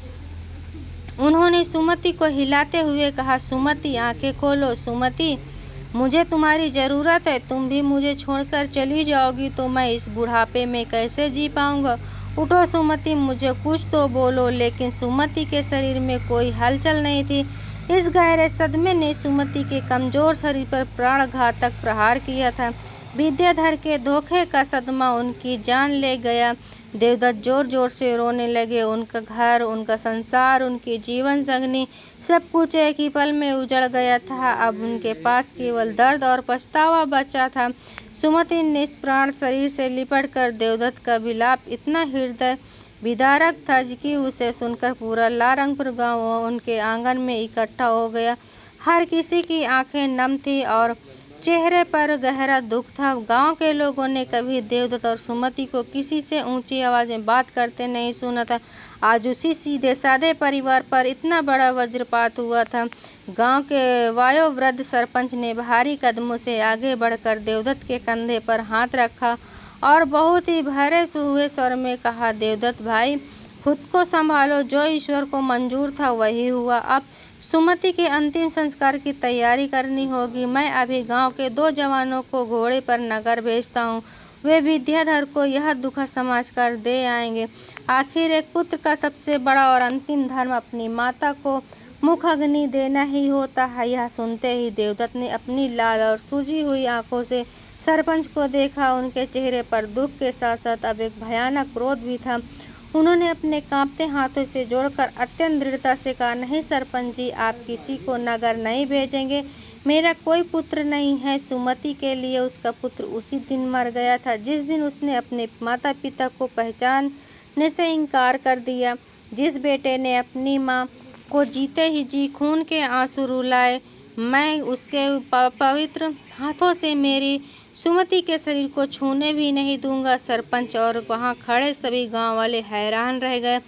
उन्होंने सुमति को हिलाते हुए कहा, सुमति आंखें खोलो। सुमति, मुझे तुम्हारी ज़रूरत है। तुम भी मुझे छोड़कर चली जाओगी तो मैं इस बुढ़ापे में कैसे जी पाऊंगा। उठो सुमति, मुझे कुछ तो बोलो। लेकिन सुमति के शरीर में कोई हलचल नहीं थी। इस गहरे सदमे ने सुमति के कमज़ोर शरीर पर प्राणघातक प्रहार किया था। विद्याधर के धोखे का सदमा उनकी जान ले गया। देवदत्त जोर जोर से रोने लगे। उनका घर, उनका संसार, उनकी जीवन संगनी, सब कुछ एक ही पल में उजड़ गया था। अब उनके पास केवल दर्द और पछतावा बचा था। सुमति निष्प्राण शरीर से लिपट कर देवदत्त का विलाप इतना हृदय विदारक था कि उसे सुनकर पूरा लारंगपुर गांव उनके आंगन में इकट्ठा हो गया। हर किसी की आंखें नम थी और चेहरे पर गहरा दुख था। गांव के लोगों ने कभी देवदत्त और सुमति को किसी से ऊंची आवाज में बात करते नहीं सुना था। आज उसी सीधे साधे परिवार पर इतना बड़ा वज्रपात हुआ था। गांव के वयोवृद्ध सरपंच ने भारी कदमों से आगे बढ़कर देवदत्त के कंधे पर हाथ रखा और बहुत ही भरे हुए स्वर में कहा, देवदत्त भाई, खुद को संभालो। जो ईश्वर को मंजूर था वही हुआ। अब सुमति के अंतिम संस्कार की तैयारी करनी होगी। मैं अभी गांव के 2 जवानों को घोड़े पर नगर भेजता हूँ। वे विद्याधर को यह दुखद समाचार दे आएंगे। आखिर एक पुत्र का सबसे बड़ा और अंतिम धर्म अपनी माता को मुख अग्नि देना ही होता है। यह सुनते ही देवदत्त ने अपनी लाल और सूजी हुई आंखों से सरपंच को देखा। उनके चेहरे पर दुख के साथ साथ अब एक भयानक क्रोध भी था। उन्होंने अपने कांपते हाथों से जोड़कर अत्यंत दृढ़ता से कहा, नहीं सरपंच जी, आप किसी को नगर नहीं भेजेंगे। मेरा कोई पुत्र नहीं है। सुमति के लिए उसका पुत्र उसी दिन मर गया था जिस दिन उसने अपने माता पिता को पहचानने से इनकार कर दिया। जिस बेटे ने अपनी माँ को जीते ही जी खून के आंसू रुलाए, मैं उसके पवित्र हाथों से मेरी सुमति के शरीर को छूने भी नहीं दूंगा। सरपंच और वहां खड़े सभी गांव वाले हैरान रह गए।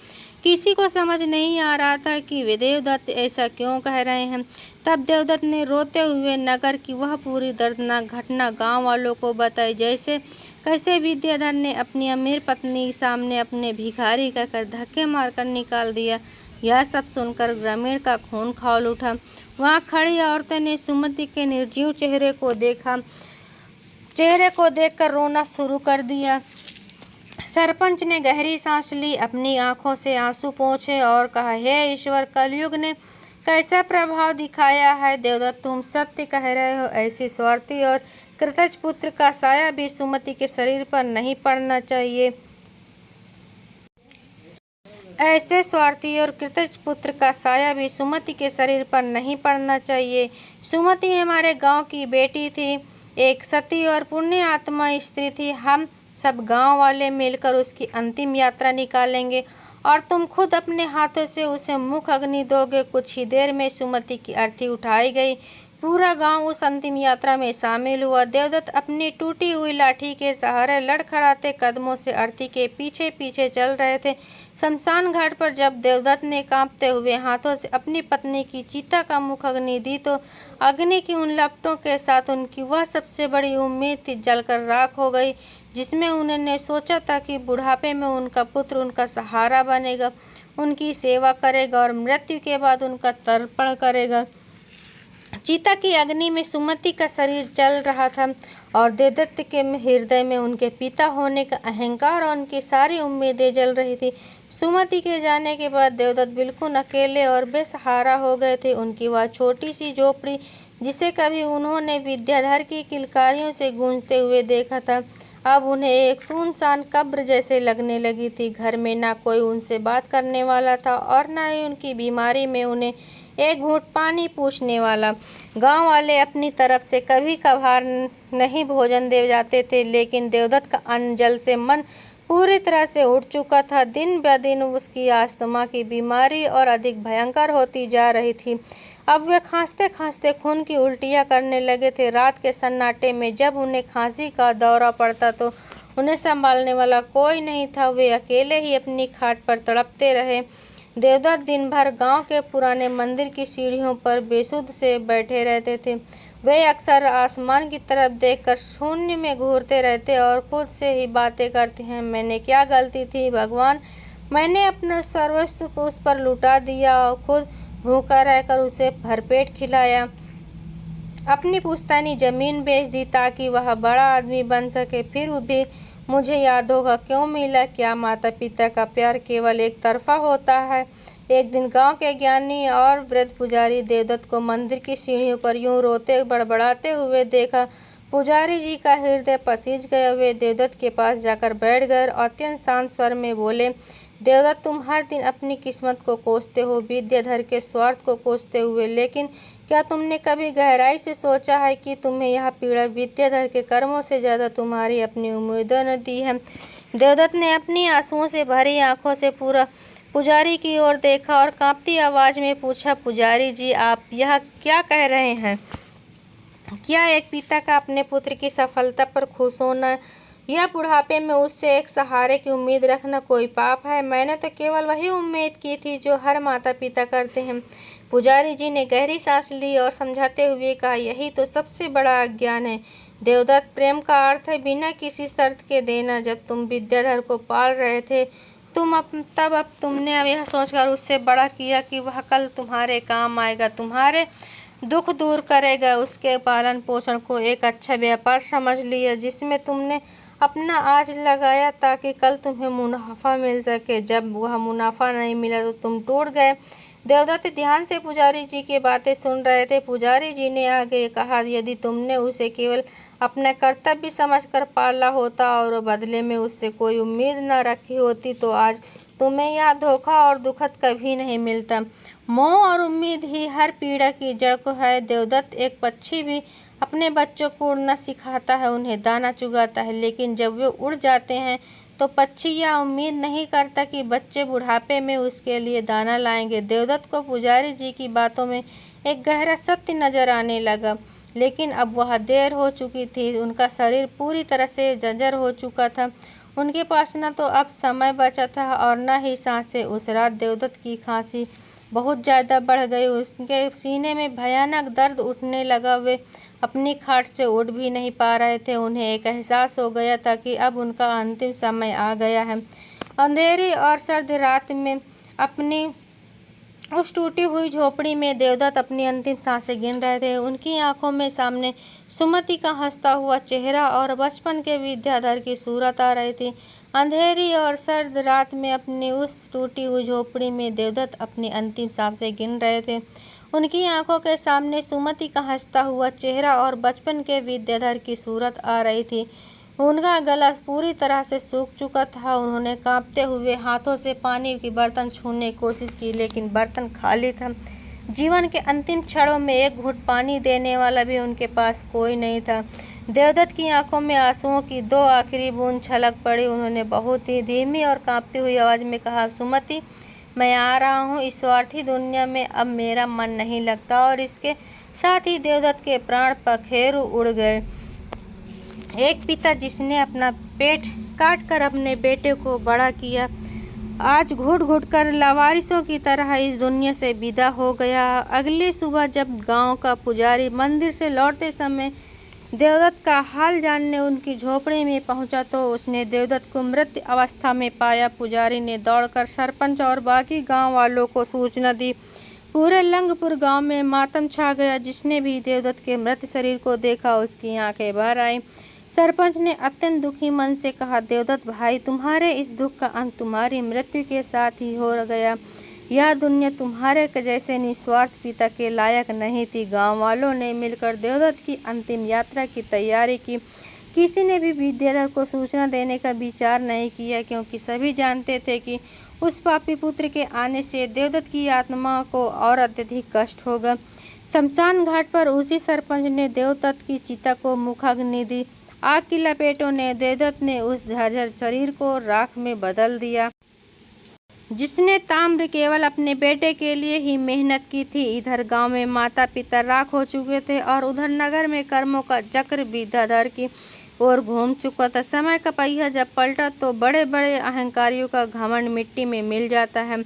किसी को समझ नहीं आ रहा था कि देवदत्त ऐसा क्यों कह रहे हैं। तब देवदत्त ने रोते हुए नगर की वह पूरी दर्दनाक घटना गांव वालों को बताई, जैसे कैसे विद्याधर ने अपनी अमीर पत्नी के सामने अपने भिखारी कहकर धक्के मारकर निकाल दिया। यह सब सुनकर ग्रामीण का खून खौल उठा। वहाँ खड़ी औरतें ने सुमति के निर्जीव चेहरे को देखकर रोना शुरू कर दिया। सरपंच ने गहरी सांस ली, अपनी आंखों से आंसू पोंछे और कहा, हे ईश्वर, कलयुग ने कैसा प्रभाव दिखाया है। देवदत्त, तुम सत्य कह रहे हो। ऐसी स्वार्थी और कृतज्ञ पुत्र का साया भी सुमति के शरीर पर नहीं पड़ना चाहिए। ऐसे स्वार्थी और कृतज्ञ पुत्र का साया भी सुमति के शरीर पर नहीं पड़ना चाहिए। सुमति हमारे गांव की बेटी थी, एक सती और पुण्य आत्मा स्त्री थी। हम सब गांव वाले मिलकर उसकी अंतिम यात्रा निकालेंगे और तुम खुद अपने हाथों से उसे मुख अग्नि दोगे। कुछ ही देर में सुमति की अर्थी उठाई गई। पूरा गांव उस अंतिम यात्रा में शामिल हुआ। देवदत्त अपनी टूटी हुई लाठी के सहारे लड़खड़ाते कदमों से अर्थी के पीछे पीछे चल रहे थे। शमशान घाट पर जब देवदत्त ने कांपते हुए हाथों से अपनी पत्नी की चिता का मुख अग्नि दी तो अग्नि की उन लपटों के साथ उनकी वह सबसे बड़ी उम्मीद थी जलकर राख हो गई, जिसमें उन्होंने सोचा था कि बुढ़ापे में उनका पुत्र उनका सहारा बनेगा, उनकी सेवा करेगा और मृत्यु के बाद उनका तर्पण करेगा। चिता की अग्नि में सुमति का शरीर जल रहा था और देवदत्त के हृदय में उनके पिता होने का अहंकार और उनकी सारी उम्मीदें जल रही थी। सुमति के जाने के बाद देवदत्त बिल्कुल अकेले और बेसहारा हो गए थे। उनकी वह छोटी सी झोपड़ी, जिसे कभी उन्होंने विद्याधर की किलकारियों से गूंजते हुए देखा था, अब उन्हें एक सुनसान कब्र जैसे लगने लगी थी। घर में ना कोई उनसे बात करने वाला था और न ही उनकी बीमारी में उन्हें एक घूंट पानी पूछने वाला। गांव वाले अपनी तरफ से कभी कभार नहीं भोजन दे जाते थे, लेकिन देवदत्त का अन्न जल से मन पूरी तरह से उठ चुका था। दिन ब दिन उसकी अस्थमा की बीमारी और अधिक भयंकर होती जा रही थी। अब वे खांसते खांसते खून की उल्टियाँ करने लगे थे। रात के सन्नाटे में जब उन्हें खांसी का दौरा पड़ता तो उन्हें संभालने वाला कोई नहीं था। वे अकेले ही अपनी खाट पर तड़पते रहे। देवदत्त दिन भर गांव के पुराने मंदिर की सीढ़ियों पर बेसुध से बैठे रहते थे। वे अक्सर आसमान की तरफ देखकर शून्य में घूरते रहते और खुद से ही बातें करते हैं, मैंने क्या गलती थी भगवान, मैंने अपना सर्वस्व उस पर लुटा दिया और खुद भूखा रहकर उसे भरपेट खिलाया, अपनी पुश्तैनी जमीन बेच दी ताकि वह बड़ा आदमी बन सके। फिर भी मुझे याद होगा क्यों मिला, क्या माता पिता का प्यार केवल एक तरफा होता है। एक दिन गांव के ज्ञानी और वृद्ध पुजारी देवदत्त को मंदिर की सीढ़ियों पर यूं रोते बड़बड़ाते हुए देखा। पुजारी जी का हृदय पसीज गया। वे देवदत्त के पास जाकर बैठ गए और अत्यंत शांत स्वर में बोले, देवदत्त, तुम हर दिन अपनी किस्मत को कोसते हो, विद्याधर के स्वार्थ को कोसते हुए, लेकिन क्या तुमने कभी गहराई से सोचा है कि तुम्हें यह पीड़ा विद्याधर के कर्मों से ज़्यादा तुम्हारी अपनी उम्मीदों ने दी है। देवदत्त ने अपनी आंसुओं से भरी आंखों से पूरा पुजारी की ओर देखा और कांपती आवाज़ में पूछा, पुजारी जी, आप यह क्या कह रहे हैं? क्या एक पिता का अपने पुत्र की सफलता पर खुश होना या बुढ़ापे में उससे एक सहारे की उम्मीद रखना कोई पाप है? मैंने तो केवल वही उम्मीद की थी जो हर माता पिता करते हैं। पुजारी जी ने गहरी सांस ली और समझाते हुए कहा, यही तो सबसे बड़ा अज्ञान है देवदत्त। प्रेम का अर्थ है बिना किसी शर्त के देना। जब तुम विद्याधर को पाल रहे थे अब तुमने यह सोचकर उससे बड़ा किया कि वह कल तुम्हारे काम आएगा, तुम्हारे दुख दूर करेगा। उसके पालन पोषण को एक अच्छा व्यापार समझ लिया जिसमें तुमने अपना आज लगाया ताकि कल तुम्हें मुनाफा मिल सके। जब वह मुनाफा नहीं मिला तो तुम टूट गए। देवदत्त ध्यान से पुजारी जी की बातें सुन रहे थे। पुजारी जी ने आगे कहा, यदि तुमने उसे केवल अपना कर्तव्य समझकर पाला होता और बदले में उससे कोई उम्मीद न रखी होती तो आज तुम्हें यह धोखा और दुखद कभी नहीं मिलता। मोह और उम्मीद ही हर पीड़ा की जड़ को है देवदत्त। एक पक्षी भी अपने बच्चों को उड़ना सिखाता है, उन्हें दाना चुगाता है, लेकिन जब वे उड़ जाते हैं तो पक्षी यह उम्मीद नहीं करता कि बच्चे बुढ़ापे में उसके लिए दाना लाएंगे। देवदत्त को पुजारी जी की बातों में एक गहरा सत्य नजर आने लगा, लेकिन अब वह देर हो चुकी थी। उनका शरीर पूरी तरह से जर्जर हो चुका था। उनके पास न तो अब समय बचा था और न ही सांसें। उस रात देवदत्त की खांसी बहुत ज़्यादा बढ़ गई। उसके सीने में भयानक दर्द उठने लगा। वे अपनी खाट से उठ भी नहीं पा रहे थे। उन्हें एक एहसास हो गया था कि अब उनका अंतिम समय आ गया है। अंधेरी और सर्द रात में अपनी उस टूटी हुई झोपड़ी में देवदत्त अपनी अंतिम सांसें गिन रहे थे। उनकी आंखों में सामने सुमति का हंसता हुआ चेहरा और बचपन के विद्याधर की सूरत आ रही थी। अंधेरी और सर्द रात में अपनी उस टूटी हुई झोपड़ी में देवदत्त अपनी अंतिम सांसें गिन रहे थे। उनकी आंखों के सामने सुमति का हंसता हुआ चेहरा और बचपन के विद्याधर की सूरत आ रही थी। उनका गला पूरी तरह से सूख चुका था। उन्होंने कांपते हुए हाथों से पानी की बर्तन छूने की कोशिश की, लेकिन बर्तन खाली था। जीवन के अंतिम क्षणों में एक घूंट पानी देने वाला भी उनके पास कोई नहीं था। देवदत्त की आंखों में आंसुओं की दो आखिरी बूंद छलक पड़ी। उन्होंने बहुत ही धीमी और कांपती हुई आवाज़ में कहा, सुमति, मैं आ रहा हूँ। इस स्वार्थी दुनिया में अब मेरा मन नहीं लगता। और इसके साथ ही देवदत्त के प्राण पखेरु उड़ गए। एक पिता जिसने अपना पेट काट कर अपने बेटे को बड़ा किया, आज घुट घुट कर लावारिसों की तरह इस दुनिया से विदा हो गया। अगली सुबह जब गांव का पुजारी मंदिर से लौटते समय देवदत्त का हाल जानने उनकी झोपड़ी में पहुंचा तो उसने देवदत्त को मृत अवस्था में पाया। पुजारी ने दौड़कर सरपंच और बाकी गांव वालों को सूचना दी। पूरे लंगपुर गांव में मातम छा गया। जिसने भी देवदत्त के मृत शरीर को देखा उसकी आंखें भर आईं। सरपंच ने अत्यंत दुखी मन से कहा, देवदत्त भाई, तुम्हारे इस दुख का अंत तुम्हारी मृत्यु के साथ ही हो गया। यह दुनिया तुम्हारे जैसे निस्वार्थ पिता के लायक नहीं थी। गांव वालों ने मिलकर देवदत्त की अंतिम यात्रा की तैयारी की। किसी ने भी विद्याधर को सूचना देने का विचार नहीं किया, क्योंकि सभी जानते थे कि उस पापी पुत्र के आने से देवदत्त की आत्मा को और अत्यधिक कष्ट होगा। शमशान घाट पर उसी सरपंच ने देवदत्त की चिता को मुखाग्नि दी। आग की लपेटों ने देवदत्त ने उस झरझर शरीर को राख में बदल दिया। जिसने ताम्र केवल अपने बेटे के लिए ही मेहनत की थी। इधर गांव में माता पिता राख हो चुके थे और उधर नगर में कर्मों का चक्र विद्याधर की ओर घूम चुका था। समय का पहिया जब पलटा तो बड़े बड़े अहंकारियों का घमंड मिट्टी में मिल जाता है।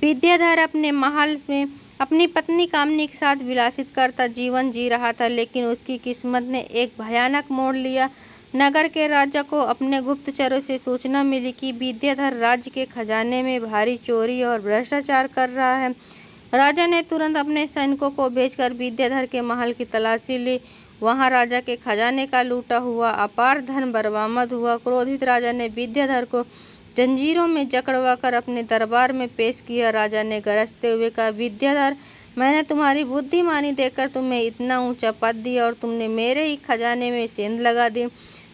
विद्याधर अपने महल में अपनी पत्नी कामनी के साथ विलासित करता जीवन जी रहा था, लेकिन उसकी किस्मत ने एक भयानक मोड़ लिया। नगर के राजा को अपने गुप्तचरों से सूचना मिली कि विद्याधर राज्य के खजाने में भारी चोरी और भ्रष्टाचार कर रहा है। राजा ने तुरंत अपने सैनिकों को भेजकर विद्याधर के महल की तलाशी ली। वहां राजा के खजाने का लूटा हुआ अपार धन बरामद हुआ। क्रोधित राजा ने विद्याधर को जंजीरों में जकड़वाकर अपने दरबार में पेश किया। राजा ने गरजते हुए कहा, विद्याधर, मैंने तुम्हारी बुद्धिमानी देखकर तुम्हें इतना ऊंचा पद दिया और तुमने मेरे ही खजाने में सेंध लगा दी।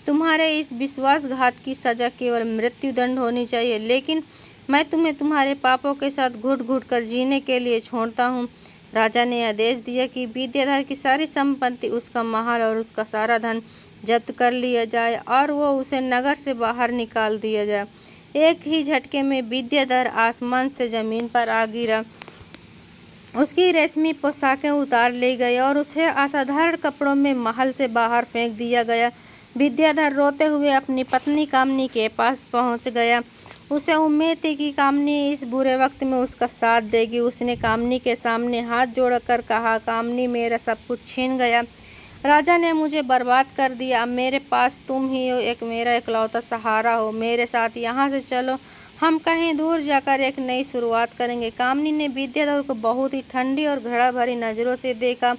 तुम्हारे इस विश्वासघात की सजा केवल मृत्युदंड होनी चाहिए, लेकिन मैं तुम्हें तुम्हारे पापों के साथ घुट घुट कर जीने के लिए छोड़ता हूँ। राजा ने आदेश दिया कि विद्याधर की सारी संपत्ति, उसका महल और उसका सारा धन जब्त कर लिया जाए और वो उसे नगर से बाहर निकाल दिया जाए। एक ही झटके में विद्याधर आसमान से जमीन पर आ गिरा। उसकी रेशमी पोशाकें उतार ली गई और उसे असाधारण कपड़ों में महल से बाहर फेंक दिया गया। विद्याधर रोते हुए अपनी पत्नी कामनी के पास पहुंच गया। उसे उम्मीद थी कि कामनी इस बुरे वक्त में उसका साथ देगी। उसने कामनी के सामने हाथ जोड़कर कहा, कामनी, मेरा सब कुछ छीन गया। राजा ने मुझे बर्बाद कर दिया। अब मेरे पास तुम ही हो, एक मेरा इकलौता सहारा हो। मेरे साथ यहाँ से चलो, हम कहीं दूर जाकर एक नई शुरुआत करेंगे। कामनी ने विद्याधर को बहुत ही ठंडी और घृणा भरी नज़रों से देखा।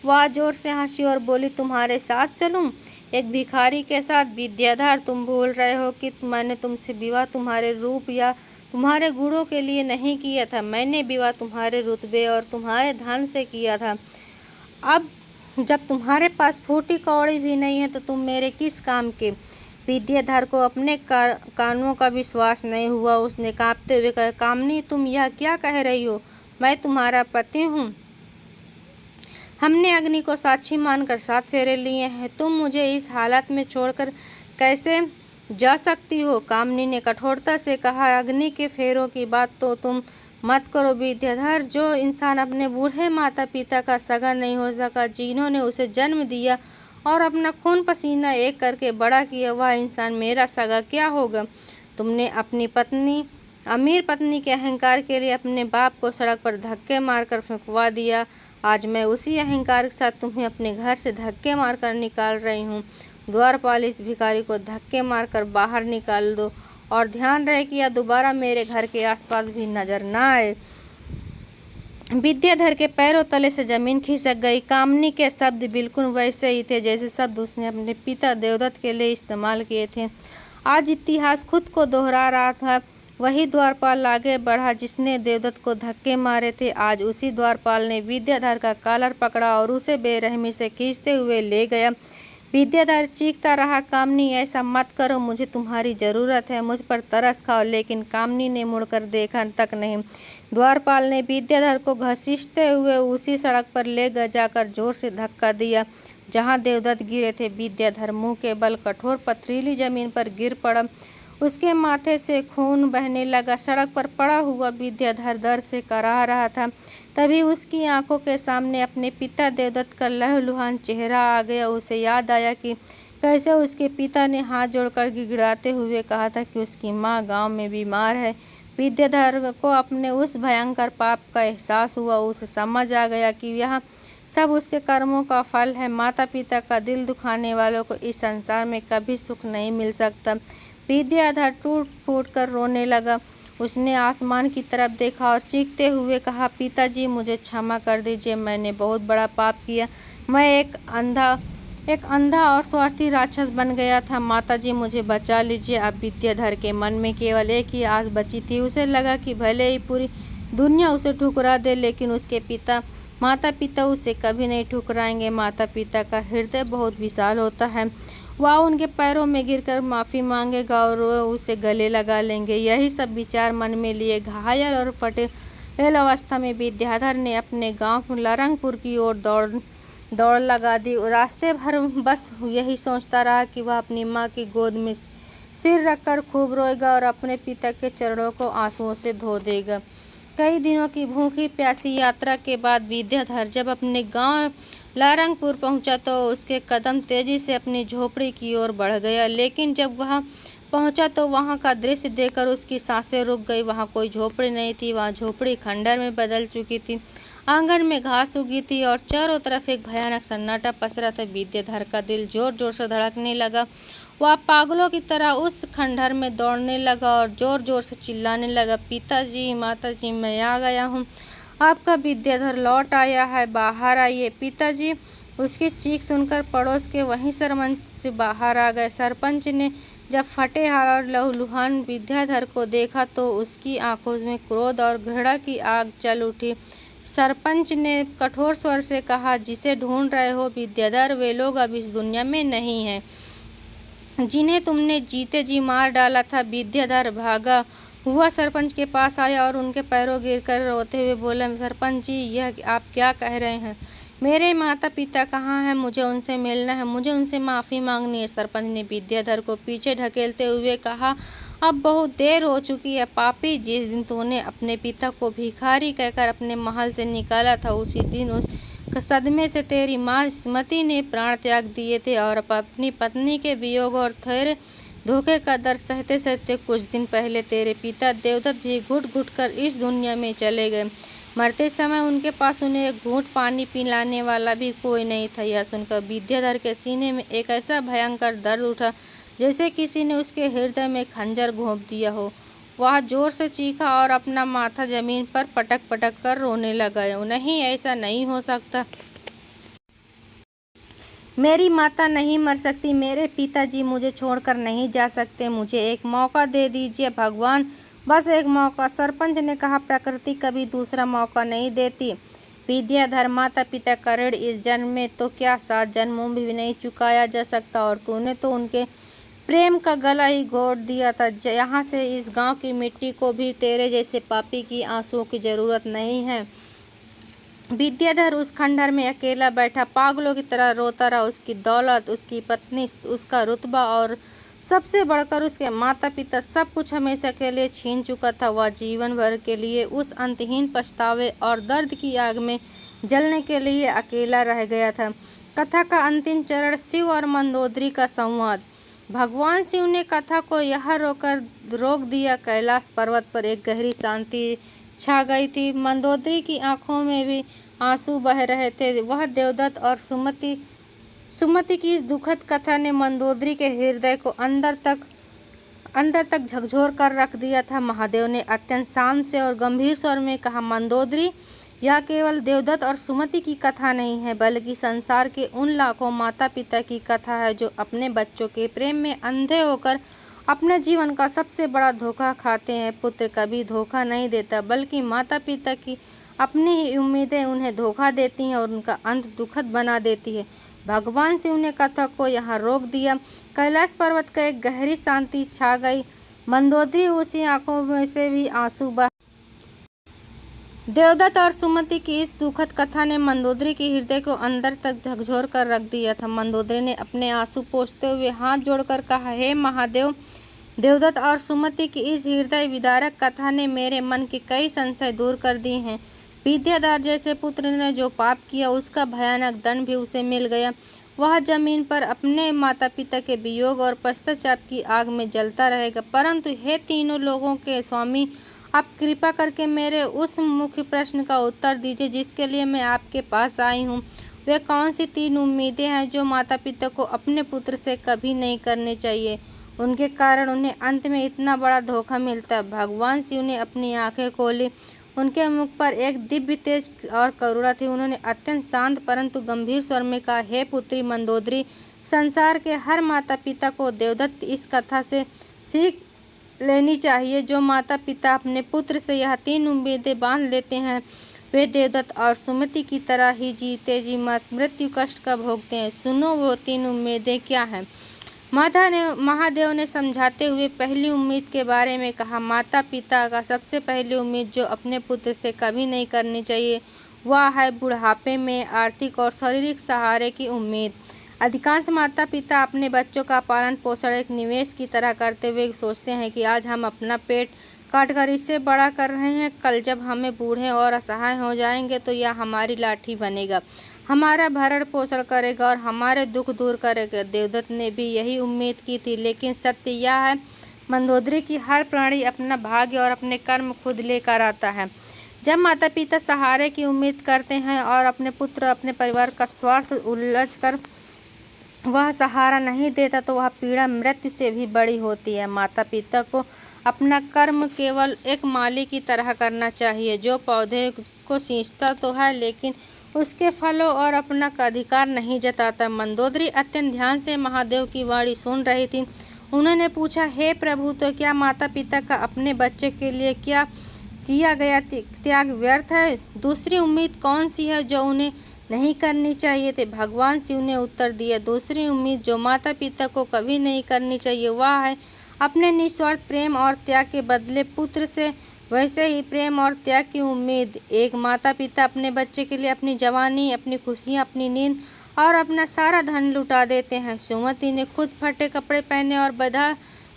वह जोर से हंसी और बोली, तुम्हारे साथ चलूं? एक भिखारी के साथ? विद्याधर, तुम भूल रहे हो कि मैंने तुमसे विवाह तुम्हारे रूप या तुम्हारे गुणों के लिए नहीं किया था। मैंने विवाह तुम्हारे रुतबे और तुम्हारे धन से किया था। अब जब तुम्हारे पास फूटी कौड़ी भी नहीं है तो तुम मेरे किस काम के? विद्याधर को अपने कानों का विश्वास नहीं हुआ। उसने कांपते हुए कहा, कामनी, तुम यह क्या कह रही हो? मैं तुम्हारा पति हूँ। हमने अग्नि को साक्षी मानकर 7 फेरे लिए हैं। तुम मुझे इस हालत में छोड़कर कैसे जा सकती हो? कामनी ने कठोरता से कहा, अग्नि के फेरों की बात तो तुम मत करो विद्याधर। जो इंसान अपने बूढ़े माता पिता का सगा नहीं हो सका, जिन्होंने उसे जन्म दिया और अपना खून पसीना एक करके बड़ा किया, वह इंसान मेरा सगा क्या होगा? तुमने अपनी पत्नी, अमीर पत्नी के अहंकार के लिए अपने बाप को सड़क पर धक्के मारकर फेंकवा दिया। आज मैं उसी अहंकार के साथ तुम्हें अपने घर से धक्के मारकर निकाल रही हूँ। द्वारपाल, इस भिखारी को धक्के मारकर बाहर निकाल दो और ध्यान रहे कि यह दोबारा मेरे घर के आसपास भी नजर न आए। विद्याधर के पैरों तले से जमीन खिसक गई। कामनी के शब्द बिल्कुल वैसे ही थे जैसे शब्द उसने अपने पिता देवदत्त के लिए इस्तेमाल किए थे। आज इतिहास खुद को दोहरा रहा था। वही द्वारपाल आगे बढ़ा जिसने देवदत्त को धक्के मारे थे। आज उसी द्वारपाल ने विद्याधर का कॉलर पकड़ा और उसे बेरहमी से खींचते हुए ले गया। विद्याधर चीखता रहा, कामनी, ऐसा मत करो, मुझे तुम्हारी ज़रूरत है, मुझ पर तरस खाओ। लेकिन कामनी ने मुड़कर देखा तक नहीं। द्वारपाल ने विद्याधर को घसीटते हुए उसी सड़क पर ले जाकर जोर से धक्का दिया जहां देवदत्त गिरे थे। विद्याधर मुंह के बल कठोर पथरीली जमीन पर गिर पड़ा। उसके माथे से खून बहने लगा। सड़क पर पड़ा हुआ विद्याधर दर्द से कराह रहा था। तभी उसकी आंखों के सामने अपने पिता देवदत्त का लहूलुहान चेहरा आ गया। उसे याद आया कि कैसे उसके पिता ने हाथ जोड़कर गिड़गिड़ाते हुए कहा था कि उसकी माँ गांव में बीमार है। विद्याधर को अपने उस भयंकर पाप का एहसास हुआ। उसे समझ आ गया कि यह सब उसके कर्मों का फल है। माता पिता का दिल दुखाने वालों को इस संसार में कभी सुख नहीं मिल सकता। विद्याधर टूट फूट कर रोने लगा। उसने आसमान की तरफ देखा और चीखते हुए कहा, पिताजी, मुझे क्षमा कर दीजिए, मैंने बहुत बड़ा पाप किया। मैं एक अंधा और स्वार्थी राक्षस बन गया था। माताजी, मुझे बचा लीजिए। अब विद्याधर के मन में केवल एक ही आस बची थी। उसे लगा कि भले ही पूरी दुनिया उसे ठुकरा दे, लेकिन उसके माता पिता उसे कभी नहीं ठुकराएंगे। माता पिता का हृदय बहुत विशाल होता है। वह उनके पैरों में गिरकर माफ़ी मांगेगा और उसे गले लगा लेंगे। यही सब विचार मन में लिए घायल और फटेल अवस्था में विद्याधर ने अपने गांव लरंगपुर की ओर दौड़ लगा दी। रास्ते भर बस यही सोचता रहा कि वह अपनी माँ की गोद में सिर रखकर खूब रोएगा और अपने पिता के चरणों को आंसुओं से धो देगा। कई दिनों की भूखी प्यासी यात्रा के बाद विद्याधर जब अपने गांव लारंगपुर पहुंचा तो उसके कदम तेजी से अपनी झोपड़ी की ओर बढ़ गया। लेकिन जब वह पहुंचा तो वहां का दृश्य देखकर उसकी सांसें रुक गई। वहां कोई झोपड़ी नहीं थी, वहां झोपड़ी खंडहर में बदल चुकी थी। आंगन में घास उगी थी और चारों तरफ एक भयानक सन्नाटा पसरा था। विद्याधर का दिल जोर जोर से धड़कने लगा। वह पागलों की तरह उस खंडहर में दौड़ने लगा और जोर जोर से चिल्लाने लगा, पिताजी, माताजी, मैं आ गया हूँ, आपका विद्याधर लौट आया है, बाहर आइए। पिताजी, उसकी चीख सुनकर पड़ोस के वहीं सरपंच बाहर आ गए। सरपंच ने जब फटे हाथ और लहूलुहान विद्याधर को देखा तो उसकी आंखों में क्रोध और घृणा की आग जल उठी। सरपंच ने कठोर स्वर से कहा, जिसे ढूंढ रहे हो विद्याधर, वे लोग अब इस दुनिया में नहीं हैं जिन्हें तुमने जीते जी मार डाला था। विद्याधर भागा हुआ सरपंच के पास आया और उनके पैरों गिरकर रोते हुए बोला, सरपंच जी, यह आप क्या कह रहे हैं? मेरे माता पिता कहाँ हैं? मुझे उनसे मिलना है, मुझे उनसे माफ़ी मांगनी है। सरपंच ने विद्याधर को पीछे ढकेलते हुए कहा, अब बहुत देर हो चुकी है पापी। जिस दिन तूने अपने पिता को भिखारी कहकर अपने महल से निकाला था, उसी दिन उस सदमे से तेरी माँ स्मृति ने प्राण त्याग दिए थे और अपनी पत्नी के वियोग और तेरे धोखे का दर्द सहते सहते कुछ दिन पहले तेरे पिता देवदत्त भी घुट घुट कर इस दुनिया में चले गए। मरते समय उनके पास उन्हें एक घूंट पानी पिलाने वाला भी कोई नहीं था। यह सुनकर विद्याधर के सीने में एक ऐसा भयंकर दर्द उठा जैसे किसी ने उसके हृदय में खंजर घोंप दिया हो। वह जोर से चीखा और अपना माथा जमीन पर पटक पटक कर रोने लगा। नहीं, ऐसा नहीं हो सकता, मेरी माता नहीं मर सकती, मेरे पिताजी मुझे छोड़कर नहीं जा सकते, मुझे एक मौका दे दीजिए भगवान, बस एक मौका। सरपंच ने कहा, प्रकृति कभी दूसरा मौका नहीं देती विद्याधर, माता पिता का ऋण इस जन्म में तो क्या 7 जन्मों में भी नहीं चुकाया जा सकता और तूने तो उनके प्रेम का गला ही घोट दिया था। यहाँ से इस गांव की मिट्टी को भी तेरे जैसे पापी की आंसुओं की जरूरत नहीं है। विद्याधर उस खंडहर में अकेला बैठा पागलों की तरह रोता रहा। उसकी दौलत, उसकी पत्नी, उसका रुतबा और सबसे बढ़कर उसके माता पिता, सब कुछ हमेशा के लिए छीन चुका था। वह जीवन भर के लिए उस अंतहीन पछतावे और दर्द की आग में जलने के लिए अकेला रह गया था। कथा का अंतिम चरण, शिव और मंदोदरी का संवाद। भगवान शिव ने कथा को यहाँ रोक दिया। कैलाश पर्वत पर एक गहरी शांति छा गई थी। मंदोदरी की आंखों में भी आंसू बह रहे थे। वह देवदत्त और सुमति की इस दुखद कथा ने मंदोदरी के हृदय को अंदर तक झकझोर कर रख दिया था। महादेव ने अत्यंत शांत से और गंभीर स्वर में कहा, मंदोदरी, यह केवल देवदत्त और सुमति की कथा नहीं है, बल्कि संसार के उन लाखों माता पिता की कथा है जो अपने बच्चों के प्रेम में अंधे होकर अपने जीवन का सबसे बड़ा धोखा खाते हैं। पुत्र कभी धोखा नहीं देता, बल्कि माता पिता की अपनी ही उम्मीदें उन्हें धोखा देती हैं और उनका अंत दुखद बना देती है। भगवान शिव ने कथा को यहाँ रोक दिया। कैलाश पर्वत का एक गहरी शांति छा गई। मंदोदरी उसी आंखों में से भी आंसू बह। देवदत्त और सुमति की इस दुखद कथा ने मंदोदरी के हृदय को अंदर तक झकझोर कर रख दिया था। मंदोदरी ने अपने आंसू पोंछते हुए हाथ जोड़कर कहा, हे महादेव, देवदत्त और सुमति की इस हृदय विदारक कथा ने मेरे मन के कई संशय दूर कर दिए हैं। विद्याधर जैसे पुत्र ने जो पाप किया, उसका भयानक दंड भी उसे मिल गया। वह जमीन पर अपने माता पिता के वियोग और पश्चाताप की आग में जलता रहेगा। परंतु हे तीनों लोगों के स्वामी, आप कृपा करके मेरे उस मुख्य प्रश्न का उत्तर दीजिए जिसके लिए मैं आपके पास आई हूँ। वे कौन सी 3 उम्मीदें हैं जो माता पिता को अपने पुत्र से कभी नहीं करनी चाहिए, उनके कारण उन्हें अंत में इतना बड़ा धोखा मिलता है। भगवान शिव ने अपनी आंखें खोली। उनके मुख पर एक दिव्य तेज और करुणा थी। उन्होंने अत्यंत शांत परंतु गंभीर स्वर में कहा, हे पुत्री मंदोदरी, संसार के हर माता पिता को देवदत्त इस कथा से सीख लेनी चाहिए। जो माता पिता अपने पुत्र से यह 3 उम्मीदें बांध लेते हैं, वे देवदत्त और सुमति की तरह ही जीते जी मृत्यु कष्ट का भोगते हैं। सुनो वो 3 उम्मीदें क्या हैं। महादेव ने समझाते हुए पहली उम्मीद के बारे में कहा, माता पिता का सबसे पहली उम्मीद जो अपने पुत्र से कभी नहीं करनी चाहिए, वह है बुढ़ापे में आर्थिक और शारीरिक सहारे की उम्मीद। अधिकांश माता पिता अपने बच्चों का पालन पोषण एक निवेश की तरह करते हुए सोचते हैं कि आज हम अपना पेट काट कर इसे बड़ा कर रहे हैं, कल जब हमें बूढ़े और असहाय हो जाएंगे तो यह हमारी लाठी बनेगा, हमारा भरण पोषण करेगा और हमारे दुख दूर करेगा। देवदत्त ने भी यही उम्मीद की थी, लेकिन सत्य यह है मंदोदरी की हर प्राणी अपना भाग्य और अपने कर्म खुद लेकर आता है। जब माता पिता सहारे की उम्मीद करते हैं और अपने पुत्र अपने परिवार का स्वार्थ उलझ कर वह सहारा नहीं देता तो वह पीड़ा मृत्यु से भी बड़ी होती है। माता पिता को अपना कर्म केवल एक माली की तरह करना चाहिए जो पौधे को सींचता तो है लेकिन उसके फलों और अपना अधिकार नहीं जताता। मंदोदरी अत्यंत ध्यान से महादेव की वाणी सुन रही थी। उन्होंने पूछा, हे प्रभु, तो क्या माता पिता का अपने बच्चे के लिए क्या किया गया त्याग व्यर्थ है? दूसरी उम्मीद कौन सी है जो उन्हें नहीं करनी चाहिए थी? भगवान शिव ने उत्तर दिया, दूसरी उम्मीद जो माता पिता को कभी नहीं करनी चाहिए वह है अपने निस्वार्थ प्रेम और त्याग के बदले पुत्र से वैसे ही प्रेम और त्याग की उम्मीद। एक माता पिता अपने बच्चे के लिए अपनी जवानी, अपनी खुशियाँ, अपनी नींद और अपना सारा धन लुटा देते हैं। सुमति ने खुद फटे कपड़े पहने और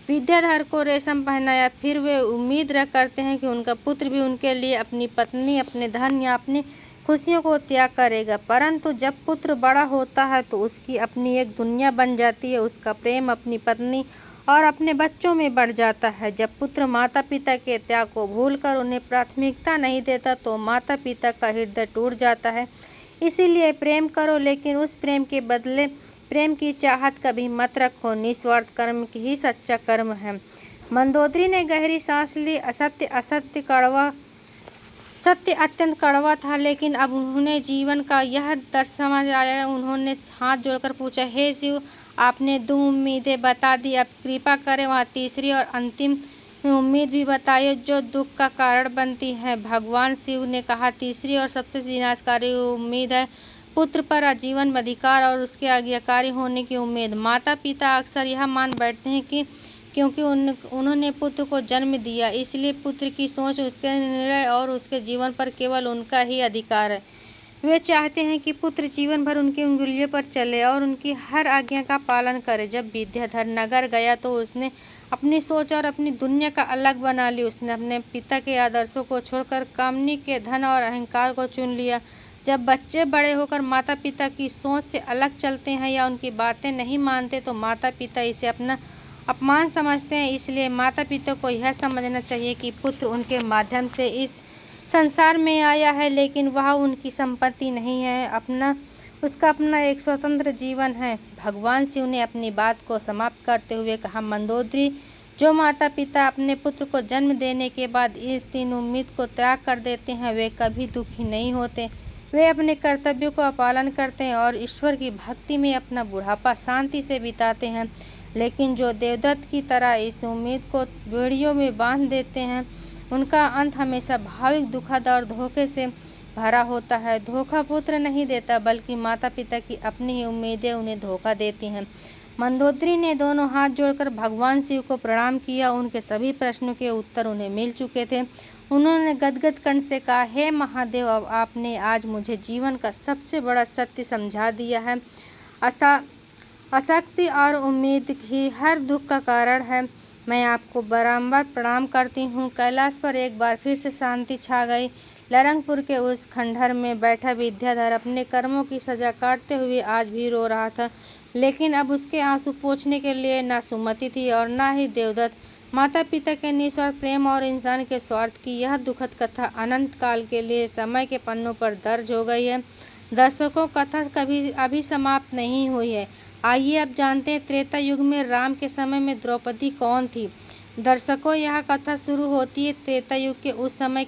विद्याधर को रेशम पहनाया, फिर वे उम्मीद करते हैं कि उनका पुत्र भी उनके लिए अपनी पत्नी, अपने धन या अपनी खुशियों को त्याग करेगा। परंतु जब पुत्र बड़ा होता है तो उसकी अपनी एक दुनिया बन जाती है, उसका प्रेम अपनी पत्नी और अपने बच्चों में बढ़ जाता है। जब पुत्र माता पिता के त्याग को भूलकर उन्हें प्राथमिकता नहीं देता तो माता पिता का हृदय टूट जाता है। इसीलिए प्रेम करो, लेकिन उस प्रेम के बदले प्रेम की चाहत कभी मत रखो। निस्वार्थ कर्म ही सच्चा कर्म है। मंदोदरी ने गहरी सांस ली। सत्य अत्यंत कड़वा था, लेकिन अब उन्हें जीवन का यह दर्श समझ आया। उन्होंने हाथ जोड़कर पूछा, हे शिव, आपने 2 उम्मीदें बता दी, अब कृपा करें वह तीसरी और अंतिम उम्मीद भी बताइए जो दुख का कारण बनती है। भगवान शिव ने कहा, तीसरी और सबसे विनाशकारी उम्मीद है पुत्र पर आजीवन अधिकार और उसके आज्ञाकारी होने की उम्मीद। माता पिता अक्सर यह मान बैठते हैं कि क्योंकि उन्होंने पुत्र को जन्म दिया इसलिए पुत्र की सोच, उसके निर्णय और उसके जीवन पर केवल उनका ही अधिकार है। वे चाहते हैं कि पुत्र जीवन भर उनकी उंगलियों पर चले और उनकी हर आज्ञा का पालन करे। जब विद्याधर नगर गया तो उसने अपनी सोच और अपनी दुनिया का अलग बना ली। उसने अपने पिता के आदर्शों को छोड़कर कामनी के धन और अहंकार को चुन लिया। जब बच्चे बड़े होकर माता पिता की सोच से अलग चलते हैं या उनकी बातें नहीं मानते तो माता पिता इसे अपना अपमान समझते हैं। इसलिए माता पिता को यह समझना चाहिए कि पुत्र उनके माध्यम से इस संसार में आया है, लेकिन वह उनकी संपत्ति नहीं है, उसका अपना एक स्वतंत्र जीवन है। भगवान शिव ने अपनी बात को समाप्त करते हुए कहा, मंदोदरी, जो माता पिता अपने पुत्र को जन्म देने के बाद इस 3 उम्मीद को त्याग कर देते हैं वे कभी दुखी नहीं होते। वे अपने कर्तव्यों का पालन करते हैं और ईश्वर की भक्ति में अपना बुढ़ापा शांति से बिताते हैं। लेकिन जो देवदत्त की तरह इस उम्मीद को बेड़ियों में बांध देते हैं उनका अंत हमेशा भाविक, दुखद और धोखे से भरा होता है। धोखा पुत्र नहीं देता बल्कि माता पिता की अपनी ही उम्मीदें उन्हें धोखा देती हैं। मंदोदरी ने दोनों हाथ जोड़कर भगवान शिव को प्रणाम किया। उनके सभी प्रश्नों के उत्तर उन्हें मिल चुके थे। उन्होंने गदगद कंठ से कहा, हे महादेव, अब आपने आज मुझे जीवन का सबसे बड़ा सत्य समझा दिया है। आसक्ति और उम्मीद ही हर दुख का कारण है। मैं आपको बारंबार प्रणाम करती हूँ। कैलाश पर एक बार फिर से शांति छा गई। लरंगपुर के उस खंडहर में बैठा विद्याधर अपने कर्मों की सजा काटते हुए आज भी रो रहा था, लेकिन अब उसके आंसू पोंछने के लिए ना सुमति थी और ना ही देवदत्त। माता पिता के निस्वार्थ प्रेम और इंसान के स्वार्थ की यह दुखद कथा अनंत काल के लिए समय के पन्नों पर दर्ज हो गई है। दर्शकों, कथा कभी अभी समाप्त नहीं हुई है। आइए अब जानते हैं त्रेता युग में राम के समय में द्रौपदी कौन थी। दर्शकों, यह कथा शुरू होती है त्रेता युग के उस समय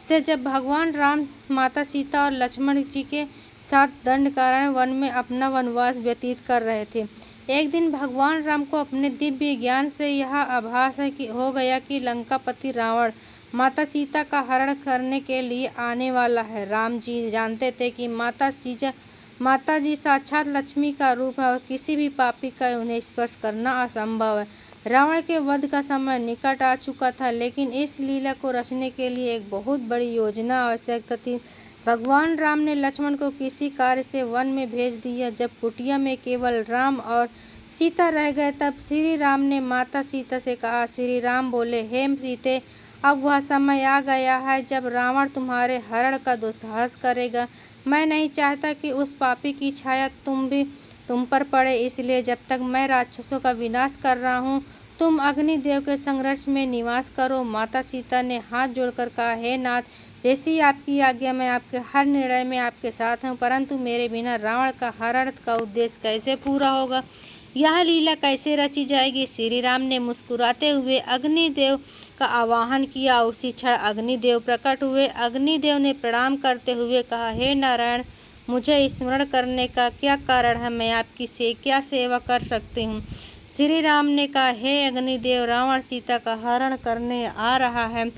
से जब भगवान राम माता सीता और लक्ष्मण जी के साथ दंडकारण्य वन में अपना वनवास व्यतीत कर रहे थे। एक दिन भगवान राम को अपने दिव्य ज्ञान से यह आभास हो गया कि लंकापति रावण माता सीता का हरण करने के लिए आने वाला है। राम जी जानते थे कि माता जी साक्षात लक्ष्मी का रूप है और किसी भी पापी का उन्हें स्पर्श करना असंभव है। रावण के वध का समय निकट आ चुका था, लेकिन इस लीला को रचने के लिए एक बहुत बड़ी योजना आवश्यक थी। भगवान राम ने लक्ष्मण को किसी कार्य से वन में भेज दिया। जब कुटिया में केवल राम और सीता रह गए तब श्री राम ने माता सीता से कहा। श्री राम बोले, हे सीते, अब वह समय आ गया है जब रावण तुम्हारे हरण का दुस्साहस करेगा। मैं नहीं चाहता कि उस पापी की छाया तुम पर पड़े, इसलिए जब तक मैं राक्षसों का विनाश कर रहा हूँ तुम अग्निदेव के संघर्ष में निवास करो। माता सीता ने हाथ जोड़कर कहा, हे नाथ, जैसी आपकी आज्ञा, मैं आपके हर निर्णय में आपके साथ हूँ, परंतु मेरे बिना रावण का हरण का उद्देश्य कैसे पूरा होगा? यह लीला कैसे रची जाएगी? श्री राम ने मुस्कुराते हुए अग्निदेव का आवाहन किया। उसी क्षण अग्निदेव प्रकट हुए। अग्निदेव ने प्रणाम करते हुए कहा, हे नारायण, मुझे स्मरण करने का क्या कारण है? मैं आपकी क्या सेवा कर सकती हूँ? श्री राम ने कहा, हे अग्निदेव, रावण सीता का हरण करने आ रहा है।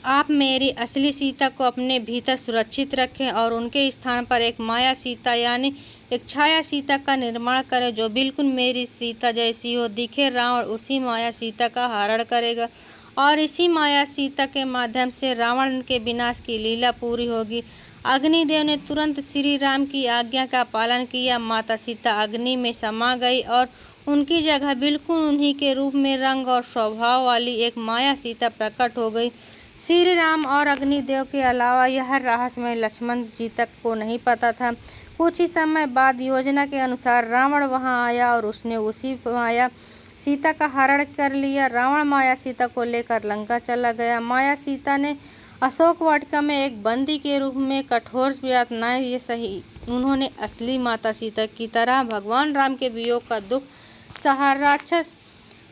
आप मेरी असली सीता को अपने भीतर सुरक्षित रखें और उनके स्थान पर एक माया सीता यानी एक छाया सीता का निर्माण करें जो बिल्कुल मेरी सीता जैसी हो दिखे। रावण उसी माया सीता का हरण करेगा और इसी माया सीता के माध्यम से रावण के विनाश की लीला पूरी होगी। अग्निदेव ने तुरंत श्री राम की आज्ञा का पालन किया। माता सीता अग्नि में समा गई और उनकी जगह बिल्कुल उन्हीं के रूप में, रंग और स्वभाव वाली एक माया सीता प्रकट हो गई। श्री राम और अग्निदेव के अलावा यह रहस्य लक्ष्मण जी तक को नहीं पता था। कुछ ही समय बाद योजना के अनुसार रावण वहां आया और उसने उसी माया सीता का हरण कर लिया। रावण माया सीता को लेकर लंका चला गया। माया सीता ने अशोक वाटिका में एक बंदी के रूप में कठोर यातनाएं ये सही। उन्होंने असली माता सीता की तरह भगवान राम के वियोग का दुख सहा।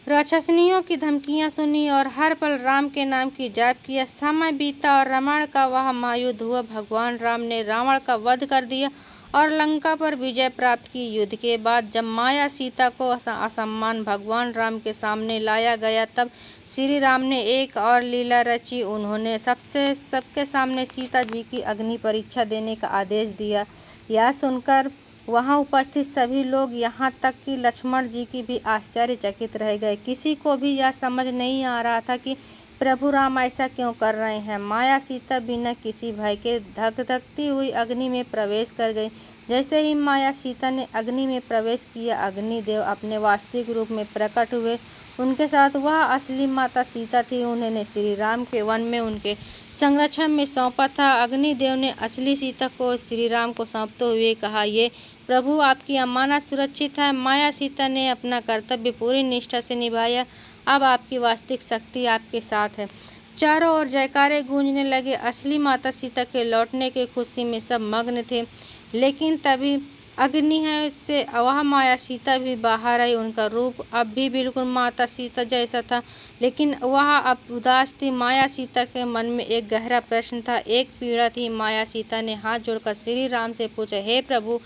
राक्षसनियों की धमकियां सुनी और हर पल राम के नाम की जाप किया। समय बीता और रामायण का वह महायुद्ध हुआ। भगवान राम ने रावण का वध कर दिया और लंका पर विजय प्राप्त की। युद्ध के बाद जब माया सीता को असम्मान भगवान राम के सामने लाया गया तब श्री राम ने एक और लीला रची। उन्होंने सबके सामने सीता जी की अग्नि परीक्षा देने का आदेश दिया। यह सुनकर वहां उपस्थित सभी लोग, यहाँ तक कि लक्ष्मण जी की भी आश्चर्यचकित रह गए। किसी को भी यह समझ नहीं आ रहा था कि प्रभु राम ऐसा क्यों कर रहे हैं। माया सीता बिना किसी भय के धकधकती हुई अग्नि में प्रवेश कर गई। जैसे ही माया सीता ने अग्नि में प्रवेश किया, अग्निदेव अपने वास्तविक रूप में प्रकट हुए। उनके साथ वह असली माता सीता थी। उन्होंने श्री राम के वन में उनके संरक्षण में सौंपा था। अग्निदेव ने असली सीता को श्री राम को सौंपते हुए कहा, ये प्रभु, आपकी अमानत सुरक्षित है। माया सीता ने अपना कर्तव्य पूरी निष्ठा से निभाया। अब आपकी वास्तविक शक्ति आपके साथ है। चारों ओर जयकारे गूंजने लगे। असली माता सीता के लौटने की खुशी में सब मग्न थे। लेकिन तभी अग्नि है से वह माया सीता भी बाहर आई। उनका रूप अब भी बिल्कुल माता सीता जैसा था, लेकिन वह अब उदास थी। माया सीता के मन में एक गहरा प्रश्न था, एक पीड़ा थी। माया सीता ने हाथ जोड़कर श्री राम से पूछा, हे प्रभु,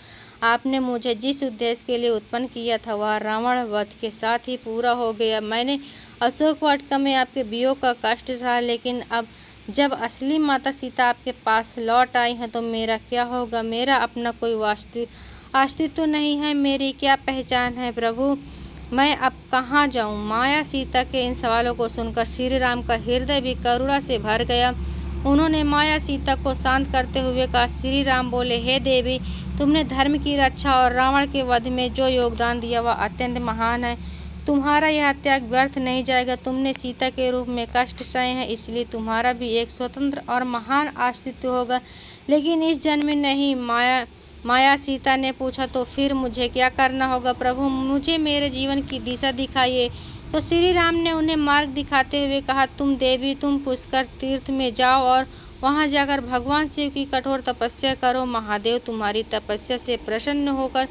आपने मुझे जिस उद्देश्य के लिए उत्पन्न किया था वह रावण वध के साथ ही पूरा हो गया। मैंने अशोक वाटिका में आपके वियोग का कष्ट सहा, लेकिन अब जब असली माता सीता आपके पास लौट आई हैं तो मेरा क्या होगा? मेरा अपना कोई अस्तित्व नहीं है। मेरी क्या पहचान है प्रभु? मैं अब कहाँ जाऊँ? माया सीता के इन सवालों को सुनकर श्री राम का हृदय भी करुणा से भर गया। उन्होंने माया सीता को शांत करते हुए कहा। श्री राम बोले, हे देवी, तुमने धर्म की रक्षा और रावण के वध में जो योगदान दिया वह अत्यंत महान है। तुम्हारा यह त्याग व्यर्थ नहीं जाएगा। तुमने सीता के रूप में कष्ट सहे हैं, इसलिए तुम्हारा भी एक स्वतंत्र और महान अस्तित्व होगा, लेकिन इस जन्म में नहीं। माया सीता ने पूछा, तो फिर मुझे क्या करना होगा प्रभु? मुझे मेरे जीवन की दिशा दिखाइए। तो श्री राम ने उन्हें मार्ग दिखाते हुए कहा, तुम देवी, तुम पुष्कर तीर्थ में जाओ और वहां जाकर भगवान शिव की कठोर तपस्या करो। महादेव तुम्हारी तपस्या से प्रसन्न होकर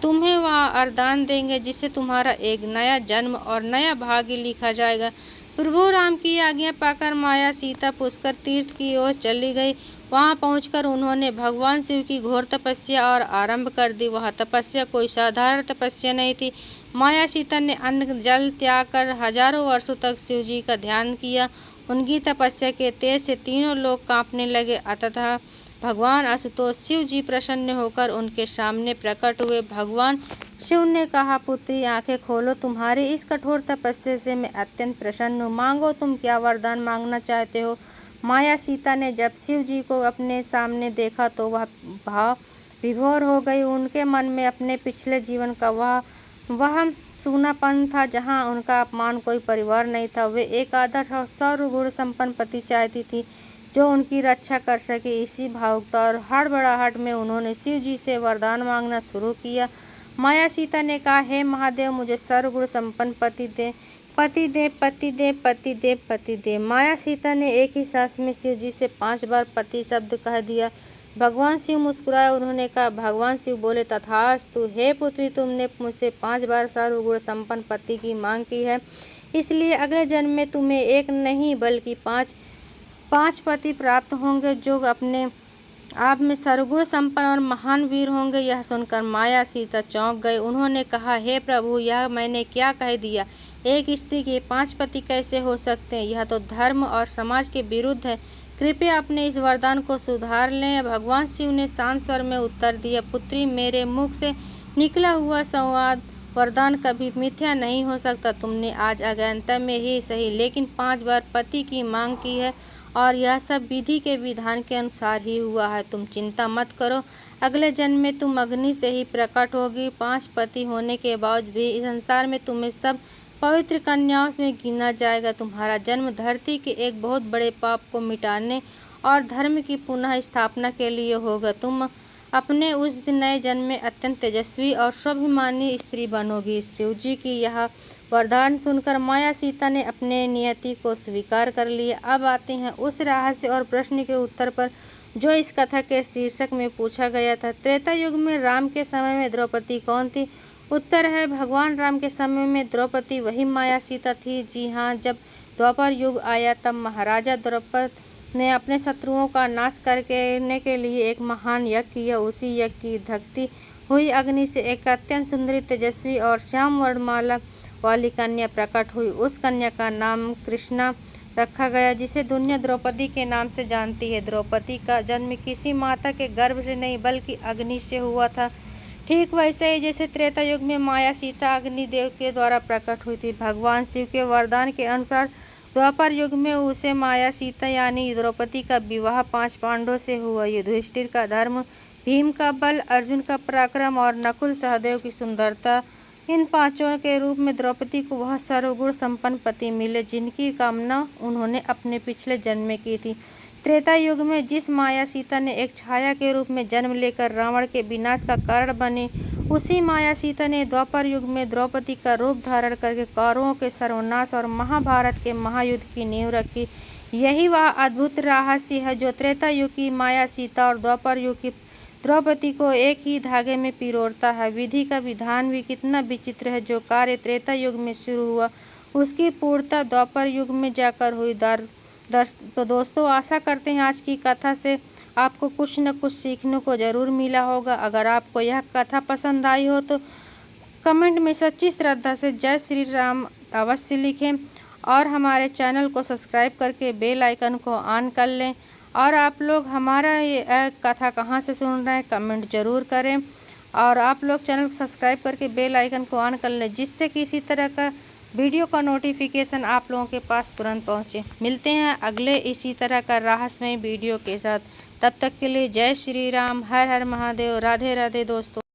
तुम्हें वहां वरदान देंगे, जिससे तुम्हारा एक नया जन्म और नया भाग्य लिखा जाएगा। प्रभु राम की आज्ञा पाकर माया सीता पुष्कर तीर्थ की ओर चली गई। वहां पहुंचकर उन्होंने भगवान शिव की घोर तपस्या और आरंभ कर दी। वह तपस्या कोई साधारण तपस्या नहीं थी। माया सीता ने अन्न जल त्याग कर हजारों वर्षों तक शिव जी का ध्यान किया। उनकी तपस्या के तेज से तीनों लोग कांपने लगे। अतः भगवान आशुतोष शिव जी प्रसन्न होकर उनके सामने प्रकट हुए। भगवान शिव ने कहा, पुत्री, आंखें खोलो। तुम्हारी इस कठोर तपस्या से मैं अत्यंत प्रसन्न हूँ। मांगो, तुम क्या वरदान मांगना चाहते हो? माया सीता ने जब शिव जी को अपने सामने देखा तो वह भाव विभोर हो गई। उनके मन में अपने पिछले जीवन का वह सूनापन था जहाँ उनका अपमान कोई परिवार नहीं था। वे एक आदर्श और सर्वगुण संपन्न पति चाहती थी जो उनकी रक्षा कर सके। इसी भावुकता और हड़बड़ाहट में उन्होंने शिव जी से वरदान मांगना शुरू किया। माया सीता ने कहा, हे महादेव, मुझे सर्वगुण संपन्न पति दे, पति दे, पति दे, पति दे, पति दे। माया सीता ने एक ही सांस में शिव जी से 5 बार पति शब्द कह दिया। भगवान शिव मुस्कुराए। उन्होंने कहा, भगवान शिव बोले, तथास्तु। हे पुत्री, तुमने मुझसे 5 बार सर्वगुण संपन्न पति की मांग की है, इसलिए अगले जन्म में तुम्हें एक नहीं बल्कि 5 पति प्राप्त होंगे जो अपने आप में सर्वगुण संपन्न और महान वीर होंगे। यह सुनकर माया सीता चौंक गए। उन्होंने कहा, हे प्रभु, यह मैंने क्या कह दिया? एक स्त्री के 5 पति कैसे हो सकते हैं? यह तो धर्म और समाज के विरुद्ध है। कृपया अपने इस वरदान को सुधार लें। भगवान शिव ने शांत स्वर में उत्तर दिया, पुत्री, मेरे मुख से निकला हुआ संवाद वरदान कभी मिथ्या नहीं हो सकता। तुमने आज अज्ञानता में ही सही लेकिन 5 बार पति की मांग की है और यह सब विधि के विधान के अनुसार ही हुआ है। तुम चिंता मत करो, अगले जन्म में तुम अग्नि से ही प्रकट होगी। 5 पति होने के बावजूद भी इस संसार में तुम्हें सब पवित्र कन्याओं में गिना जाएगा। तुम्हारा जन्म धरती के एक बहुत बड़े पाप को मिटाने और धर्म की पुनः स्थापना के लिए होगा। तुम अपने उस नए जन्म में अत्यंत तेजस्वी और स्वाभिमानी स्त्री बनोगी। शिव जी की यह वरदान सुनकर माया सीता ने अपने नियति को स्वीकार कर लिया। अब आते हैं उस रहस्य और प्रश्न के उत्तर पर जो इस कथा के शीर्षक में पूछा गया था। त्रेता युग में राम के समय में द्रौपदी कौन थी? उत्तर है, भगवान राम के समय में द्रौपदी वही माया सीता थी। जी हाँ, जब द्वापर युग आया तब महाराजा द्रौपद ने अपने शत्रुओं का नाश करने के लिए एक महान यज्ञ किया। उसी यज्ञ की धकती हुई अग्नि से एक अत्यंत सुंदरी, तेजस्वी और श्याम वर्णमाला वाली कन्या प्रकट हुई। उस कन्या का नाम कृष्णा रखा गया, जिसे दुनिया द्रौपदी के नाम से जानती है। द्रौपदी का जन्म किसी माता के गर्भ से नहीं बल्कि अग्नि से हुआ था। ठीक वैसे ही जैसे त्रेता युग में माया सीता अग्निदेव के द्वारा प्रकट हुई थी। भगवान शिव के वरदान के अनुसार द्वापर युग में उसे माया सीता यानी द्रौपदी का विवाह 5 पांडवों से हुआ। युधिष्ठिर का धर्म, भीम का बल, अर्जुन का पराक्रम और नकुल सहदेव की सुंदरता, इन 5 के रूप में द्रौपदी को वह सर्वगुण संपन्न पति मिले जिनकी कामना उन्होंने अपने पिछले जन्म में की थी। त्रेता युग में जिस माया सीता ने एक छाया के रूप में जन्म लेकर रावण के विनाश का कारण बने, उसी माया सीता ने द्वापर युग में द्रौपदी का रूप धारण करके कौरवों के सर्वनाश और महाभारत के महायुद्ध की नींव रखी। यही वह अद्भुत रहस्य है जो त्रेता युग की माया सीता और द्वापर युग की द्रौपदी को एक ही धागे में पिरोता है। विधि का विधान भी कितना विचित्र है। जो कार्य त्रेता युग में शुरू हुआ उसकी पूर्णता द्वापर युग में जाकर हुई। तो दोस्तों, आशा करते हैं आज की कथा से आपको कुछ न कुछ सीखने को ज़रूर मिला होगा। अगर आपको यह कथा पसंद आई हो तो कमेंट में सच्ची श्रद्धा से जय श्री राम अवश्य लिखें और हमारे चैनल को सब्सक्राइब करके बेल आइकन को ऑन कर लें। और आप लोग हमारा ये कथा कहाँ से सुन रहे हैं कमेंट ज़रूर करें और आप लोग चैनल को सब्सक्राइब करके बेल आइकन को ऑन कर लें जिससे कि इसी तरह का वीडियो का नोटिफिकेशन आप लोगों के पास तुरंत पहुंचे। मिलते हैं अगले इसी तरह का रहस्यमय वीडियो के साथ। तब तक के लिए जय श्री राम, हर हर महादेव, राधे राधे दोस्तों।